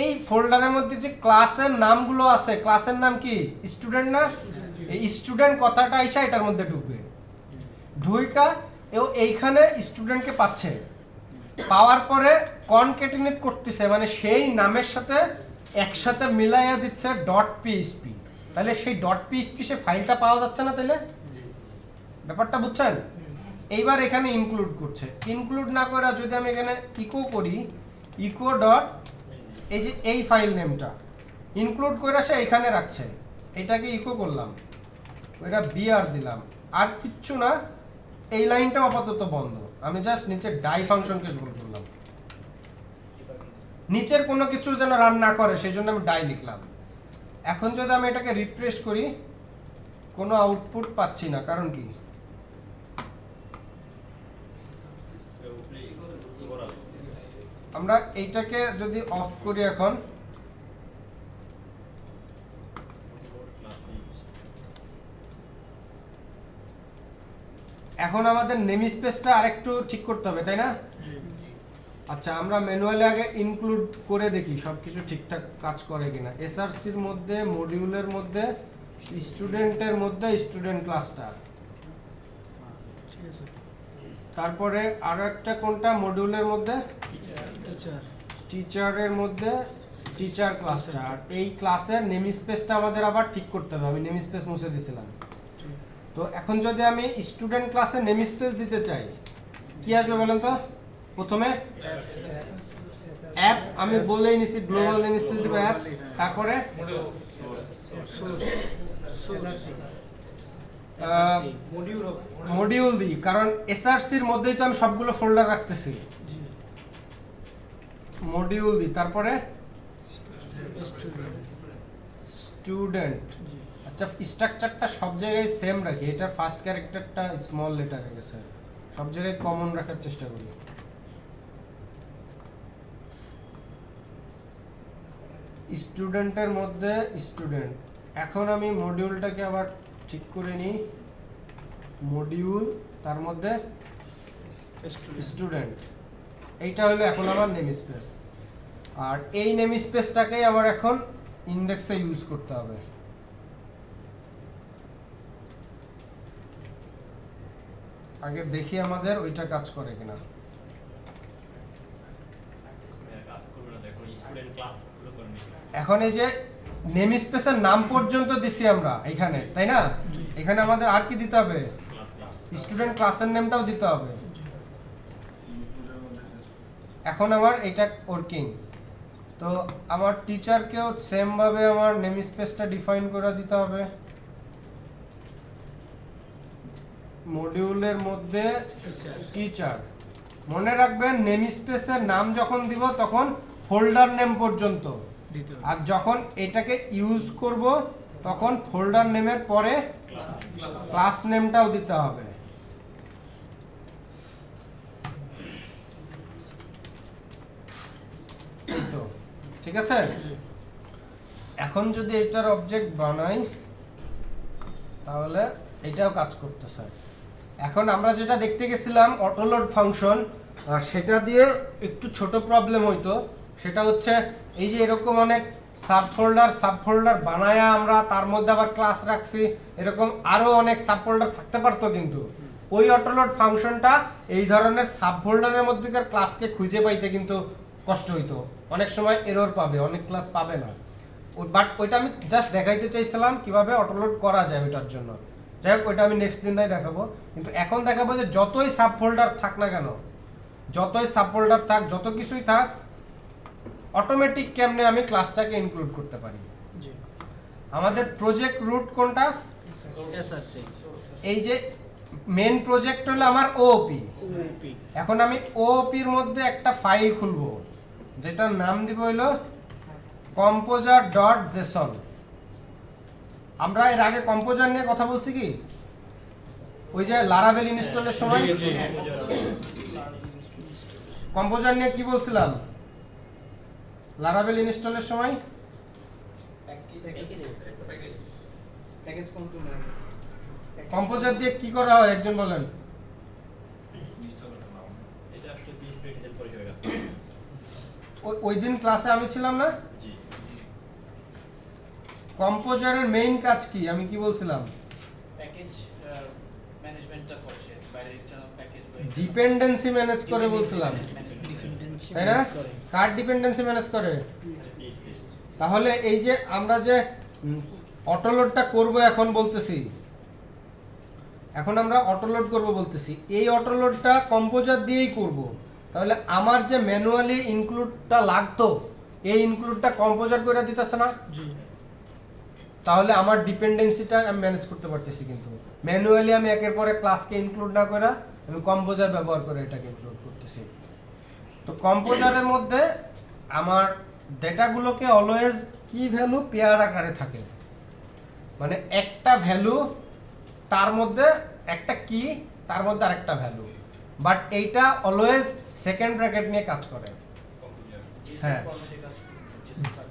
[SPEAKER 1] এই ফোল্ডারের মধ্যে যে ক্লাসের নামগুলো আছে, ক্লাসের নাম কি? স্টুডেন্ট না? এই স্টুডেন্ট কথাটা আইসা এটার মধ্যে ঢুকবে, ঢুইকা এইখানে স্টুডেন্টকে পাচ্ছে, পাওয়ার পরে কনক্যাটিনেট করতেছে, মানে সেই নামের সাথে একসাথে মিলাইয়া দিচ্ছে ডট পিএইচপি। তাহলে সেই ডট পিএইচপি সে ফাইলটা পাওয়া যাচ্ছে না? তাহলে ব্যাপারটা বুঝছেন? এইবার এখানে ইনক্লুড করছে, ইনক্লুড না করে যদি আমি এখানে ইকো করি, ইকো ডট এই যে এই ফাইল নেমটা ইনক্লুড করে সে এখানে রাখছে, এটাকে ইকো করলাম, ওইটা বিআর দিলাম, আর কিচ্ছু না। এই লাইনটা আপাতত বন্ধ, আমি জাস্ট নিচে ডাই ফাংশনকে কল করলাম। নিচের কোনো কিছু যেন রান না করে সেই জন্য আমি ডাই লিখলাম। এখন যদি আমি এটাকে রিফ্রেশ করি কোনো আউটপুট পাচ্ছি না, কারণ কি? আমরা এইটাকে যদি অফ করি এখন, এখন আমাদের নেম স্পেসটা আরেকটু ঠিক করতে হবে, তাই না? আচ্ছা, আমরা ম্যানুয়ালি আগে ইনক্লুড করে দেখি সবকিছু ঠিকঠাক কাজ করে কিনা। এসআরসির মধ্যে, মডিউলের মধ্যে, স্টুডেন্টের মধ্যে স্টুডেন্ট ক্লাসটা,
[SPEAKER 6] ঠিক আছে
[SPEAKER 1] তারপরে আরো একটা কোনটা মডিউলের মধ্যে,
[SPEAKER 6] টিচার
[SPEAKER 1] টিচারের মধ্যে টিচার ক্লাসটা। আর এই ক্লাসের নেম স্পেসটা আমাদের আবার ঠিক করতে হবে, আমি নেম স্পেস মুছে দিয়েছিলাম। তো এখন যদি আমি স্টুডেন্ট ক্লাসে নেম স্পেস দিতে চাই কি আসবে বলেন তো? প্রথমে অ্যাপ, আমি বলেই নিছি গ্লোবাল নেম স্পেস দিব অ্যাপ, তারপরে মডিউল দিই, কারণ এসআরসির মধ্যেই তো আমি সবগুলো ফোল্ডার রাখতেছি। মডিউল দিই, তারপরে স্টুডেন্ট। আচ্ছা, স্ট্রাকচারটা সব জায়গায় সেম রাখি, এটা ফার্স্ট ক্যারেক্টারটা স্মল লেটারে গেছে, সব জায়গায় কমন রাখার চেষ্টা করি। স্টুডেন্টের মধ্যে স্টুডেন্ট। এখন আমি মডিউলটাকে আবার ঠিক করে নিই, মডিউল তার মধ্যে স্টুডেন্ট। এইটা হলো এখন আমার নেম স্পেস। আর এই নেম স্পেসটাকেই আমার এখন ইন্ডেক্সে ইউজ করতে হবে। আগে দেখি আমাদের ওইটা কাজ করে কিনা। এখন এই যে নেম স্পেসের নাম পর্যন্ত দিছি আমরা এখানে, তাই না? এখানে আমাদের আর কি দিতে হবে? স্টুডেন্ট ক্লাসের নেমটাও দিতে হবে। এখন আমার এটা ওয়ার্কিং। তো আমার টিচারকেও সেম ভাবে আমার নেম স্পেসটা ডিফাইন করে দিতে হবে। মডিউলের মধ্যে টিচার। মনে রাখবেন নেম স্পেসের নাম যখন দিব তখন ফোল্ডার নেম পর্যন্ত, আর যখন এটাকে ইউজ করব তখন ফোল্ডার নেমের পরে ক্লাস নেমটাও দিতে হবে। তো ঠিক আছে, এখন যদি এটার অবজেক্ট বানাই তাহলে এটাও কাজ করতেছে। এখন আমরা যেটা দেখতে গেছিলাম অটোলোড ফাংশন, সেটা দিয়ে একটু ছোট প্রবলেম হইতো। সেটা হচ্ছে এই যে এরকম অনেক সাবফোল্ডার বানায়া আমরা তার মধ্যে আবার ক্লাস রাখছি, এরকম আরো অনেক সাবফোল্ডার থাকতে পারতো, কিন্তু ওই অটোলোড ফাংশনটা এই ধরনের সাবফোল্ডারের মধ্যেকার ক্লাসকে খুঁজে পাইতে কিন্তু কষ্ট হইতো, অনেক সময় এরর পাবে, অনেক ক্লাস পাবে না। বাট ওইটা আমি জাস্ট দেখাইতে চাইছিলাম কিভাবে অটোলোড করা যায় ওইটার জন্য। যাই হোক, ওইটা আমি নেক্সট দিন দেখাবো। কিন্তু এখন দেখাবো যে যতই সাবফোল্ডার থাক না কেন, যতই সাবফোল্ডার থাক, যত কিছুই থাক, অটোমেটিক কেমনে আমি ক্লাসটাকে ইনক্লুড করতে পারি। আমাদের প্রজেক্ট রুট কোনটা?
[SPEAKER 6] এসআরসি।
[SPEAKER 1] এই যে মেন প্রজেক্ট হলো আমার ওওপি। এখন আমি ওওপির মধ্যে একটা ফাইল খুলবো, যেটার নাম দিব হলো composer.json। আমরা এর আগে কম্পোজার নিয়ে কথা বলছি কি? ওই যে লারাভেল ইনস্টলের সময় কম্পোজার নিয়ে কি বলছিলাম? লারাভেল ইনস্টলের সময় কম্পোজার দিয়ে কি করা হয় একজন বলেন? ওই দিন ক্লাসে আমি ছিলাম না? কম্পোজারের মেইন কাজ কি আমি কি বলছিলাম?
[SPEAKER 3] প্যাকেজ ম্যানেজমেন্টটা করছে, বাইরের এক্সটারনাল প্যাকেজ
[SPEAKER 1] ডিপেন্ডেন্সি ম্যানেজ করে বলছিলাম, তাই না? কার ডিপেন্ডেন্সি ম্যানেজ করে? তাহলে এই যে আমরা যে অটোলোডটা করব এখন বলতেছি, এখন আমরা অটোলোড করব বলতেছি, এই অটোলোডটা কম্পোজার দিয়েই করব। তাহলে আমার যে ম্যানুয়ালি ইনক্লুডটা লাগতো এই ইনক্লুডটা কম্পোজার করে দিতেছে না?
[SPEAKER 6] জি।
[SPEAKER 1] তাহলে আমার ডিপেন্ডেন্সিটা আমি ম্যানেজ করতে পারতেছি, কিন্তু ম্যানুয়ালি আমি একের পরে ক্লাসকে ইনক্লুড না করে আমি কম্পোজার ব্যবহার করে এটাকে ইনক্লুড করতেছি। তো কম্পোজারের মধ্যে আমার ডেটাগুলোকে অলওয়েজ কি ভ্যালু পেয়ার আকারে থাকে, মানে একটা ভ্যালু তার মধ্যে একটা কি তার মধ্যে আরেকটা ভ্যালু, বাট এইটা অলওয়েজ সেকেন্ড ব্র্যাকেট নিয়ে কাজ করে। হ্যাঁ।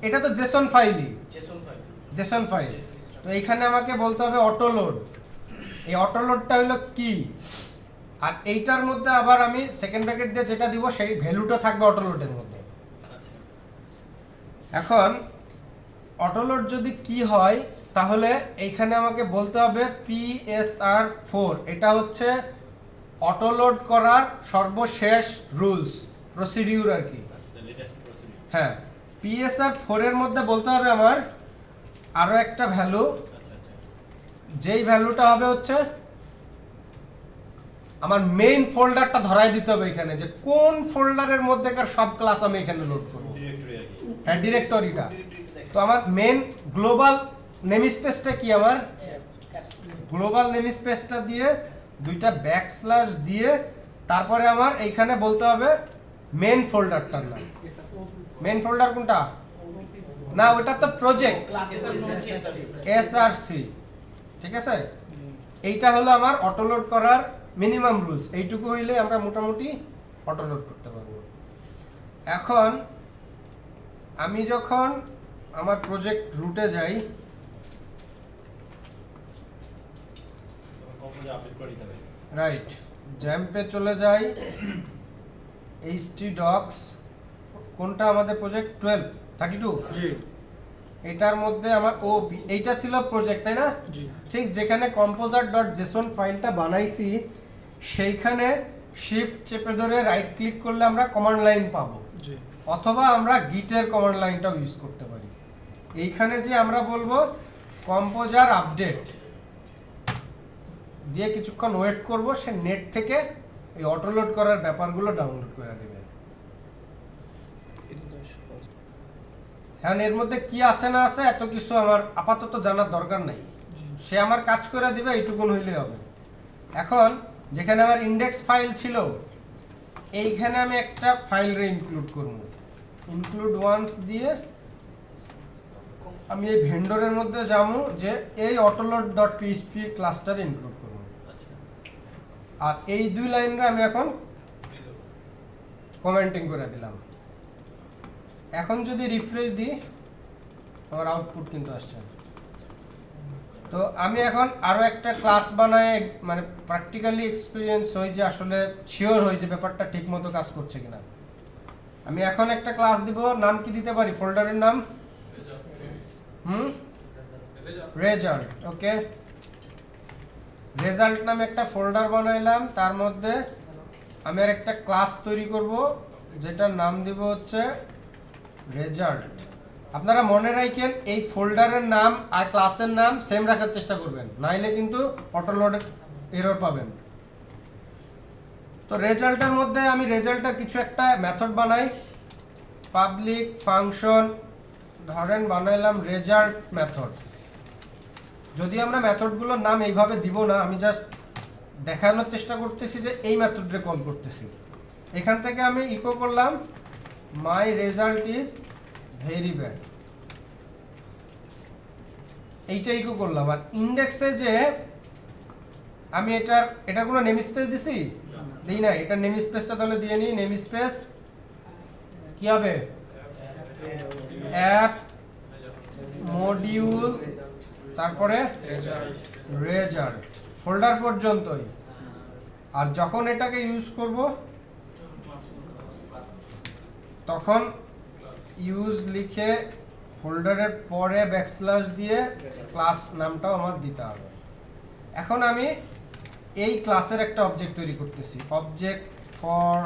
[SPEAKER 1] এটা তো জেসন ফাইলই, জেসন ফাইল। তো এইখানে আমাকে বলতে হবে অটো লোড, এই অটো লোডটা হলো কি, আর এইটার মধ্যে আবার আমি সেকেন্ড ব্র্যাকেট দিয়ে যেটা দিব সেই ভ্যালুটা থাকবে অটো লোডের মধ্যে। এখন অটো লোড যদি কি হয় তাহলে এইখানে আমাকে বলতে হবে PSR4, এটা হচ্ছে অটো লোড করার সর্বশেষ রুলস প্রসিডিউর আর কি। হ্যাঁ, PSR4 এর মধ্যে বলতে হবে আমার আরো একটা ভ্যালু, যেই ভ্যালুটা হবে হচ্ছে আমার মেইন ফোল্ডারটা ধরাই দিতে হবে এখানে, যে কোন ফোল্ডারের মধ্যেকার সব ক্লাস আমি এখানে লোড করব। হ্যাঁ, ডিরেক্টরিটা। তো আমার মেইন গ্লোবাল নেমস্পেসটা কি, আমার গ্লোবাল নেমস্পেসটা দিয়ে দুইটা ব্যাকস্ল্যাশ দিয়ে তারপরে আমার এইখানে বলতে হবে মেইন ফোল্ডারটার নাম। মেইন ফোল্ডার কোনটা? না, ওটা তো প্রজেক্ট SRC, ঠিক আছে। এইটা হলো আমার অটো লোড করার মিনিমাম রুলস, এইটুকু হইলে আমরা মোটামুটি অটো লোড করতে পারবো। এখন আমি যখন আমার প্রজেক্ট রুটে যাই, রাইট, জ্যাম্পে চলে যাই, htdocs কোনটা আমাদের প্রজেক্ট 1232,
[SPEAKER 6] জি
[SPEAKER 1] এটার মধ্যে আমার এইটা ছিল প্রজেক্ট, তাই না?
[SPEAKER 6] জি
[SPEAKER 1] ঠিক যেখানে composer.json ফাইলটা বানাইছি সেইখানে শিফট চেপে ধরে রাইট ক্লিক করলে আমরা কমান্ড লাইন পাবো,
[SPEAKER 6] জি
[SPEAKER 1] অথবা আমরা গিটের কমান্ড লাইনটাও ইউজ করতে পারি। এইখানে যে আমরা বলবো কম্পোজার আপডেট দিয়ে কিছুক্ষণ ওয়েট করব, সে নেট থেকে এই অটো লোড করার ব্যাপারগুলো ডাউনলোড করে দেবে। এখন এর মধ্যে কি আছে না আছে এত কিছু আমার আপাতত জানার দরকার নাই, সে আমার কাজ করে দিবে, এইটুকুন হইলেই হবে। এখন যেখানে আমার ইন্ডেক্স ফাইল ছিল এইখানে আমি একটা ফাইল রে ইনক্লুড করব, ইনক্লুড ওয়ান্স দিয়ে আমি এই ভেন্ডরের মধ্যে যাবো যে এই autoload.php ক্লাসটার ইনক্লুড করব, আর এই দুই লাইনটা আমি এখন কমেন্টিং করে দিলাম। এখন যদি রিফ্রেশ দিই আমার আউটপুট কিন্তু আসছে। তো আমি এখন আরো একটা ক্লাস বানায় মানে প্র্যাকটিক্যালি এক্সপিরিয়েন্স হই যে আসলে শিওর হই যে ব্যাপারটা ঠিকমতো কাজ করছে কিনা। আমি এখন একটা ক্লাস দিব, নাম কি দিতে পারি? ফোল্ডারের নাম রেজাল্ট। ওকে, রেজাল্ট নামে একটা ফোল্ডার বানাইলাম, তার মধ্যে আমি আর একটা ক্লাস তৈরি করব যেটার নাম দিব হচ্ছে রেজাল্ট। আপনারা মনে রাখেন এই ফোল্ডারের নাম আর ক্লাসের নাম সেম রাখার চেষ্টা করবেন, নাইলে কিন্তু অটো লোড এরর পাবেন। তো রেজাল্টের মধ্যে আমি রেজাল্টের কিছু একটা মেথড বানাই, পাবলিক ফাংশন ধরেন বানাইলাম রেজাল্ট মেথড। যদি আমরা মেথডগুলোর নাম এইভাবে দিব না, আমি জাস্ট দেখানোর চেষ্টা করতেছি যে এই মেথডে কল করতেছি। এখান থেকে আমি ইকো করলাম মাই রেজাল্ট ইজ ভেরি ব্যাড, এইটা ইকো করলাম। আর ইন্ডেক্সে যে আমি এটার কোনো নেম স্পেস দিছি দিই না, এটা নেম স্পেসটা তাহলে দিয়ে নিই। নেম স্পেস কি হবে? অ্যাপ মডিউল তারপরে রেজাল্ট ফোল্ডার পর্যন্তই। আর যখন এটাকে ইউজ করব তখন ইউজ লিখে ফোল্ডারের পরে ব্যাকস্ল্যাশ দিয়ে ক্লাস নামটাও আমার দিতে হবে। এখন আমি এই ক্লাসের একটা অবজেক্ট তৈরি করতেছি, অবজেক্ট ফর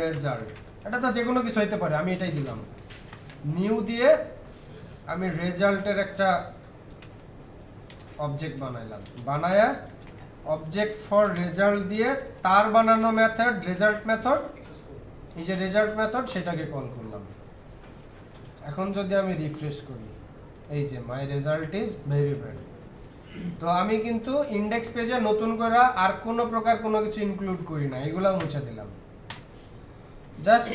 [SPEAKER 1] রেজাল্ট। এটা তো যে কোনো কিছু হইতে পারে, আমি এটাই দিলাম। নিউ দিয়ে আমি রেজাল্টের একটা অবজেক্ট বানাইলাম, বানায়া অবজেক্ট ফর রেজাল্ট দিয়ে তার বানানো মেথড রেজাল্ট মেথড, এই যে রেজাল্ট মেথড সেটাকে কল করলাম। এখন যদি আমি রিফ্রেশ করি, এই যে মাই রেজাল্ট ইজ ভেরি ব্যাড। তো আমি কিন্তু ইন্ডেক্স পেজে নতুন করে আর কোনো প্রকার কোনো কিছু ইনক্লুড করি না, এগুলা মুছে দিলাম। জাস্ট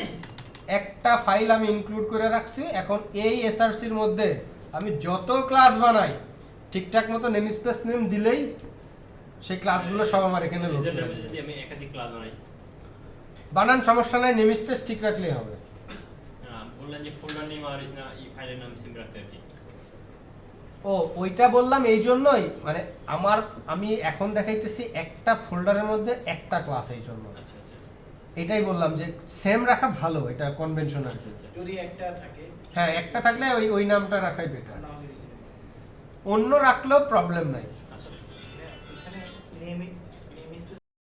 [SPEAKER 1] একটা ফাইল আমি ইনক্লুড করে রাখছি। এখন এই এসআরসির মধ্যে আমি যত ক্লাস বানাই ঠিকঠাক মতো নেম স্পেস নেম দিলেই সেই ক্লাসগুলো সব আমার এখানে লোড
[SPEAKER 2] রিজাল্টের
[SPEAKER 1] হয়ে
[SPEAKER 2] মধ্যে
[SPEAKER 1] যাবে।
[SPEAKER 2] যদি আমি একাধিক ক্লাস বানাই,
[SPEAKER 1] বানান সমস্যা নাই, নেম স্পেস ঠিক রাখলেই হবে।
[SPEAKER 2] বললেন যে ফোল্ডার নেম আর ইস না এই ফাইলের নাম সেম রাখতে আর কি।
[SPEAKER 1] ও ওইটা বললাম এই জন্যই, মানে আমি এখন দেখাইতেছি একটা ফোল্ডারের মধ্যে একটা ক্লাস, এই জন্য
[SPEAKER 2] আচ্ছা আচ্ছা
[SPEAKER 1] এটাই বললাম যে সেম রাখা ভালো, এটা কনভেনশন আর কি।
[SPEAKER 2] আচ্ছা।
[SPEAKER 3] যদি একটা থাকে
[SPEAKER 1] হ্যাঁ, একটা থাকলে ওই নামটা রাখাই বেটার,
[SPEAKER 3] না হলে
[SPEAKER 1] অন্য রাখলেও প্রবলেম নাই।
[SPEAKER 2] আচ্ছা
[SPEAKER 3] এখানে নেম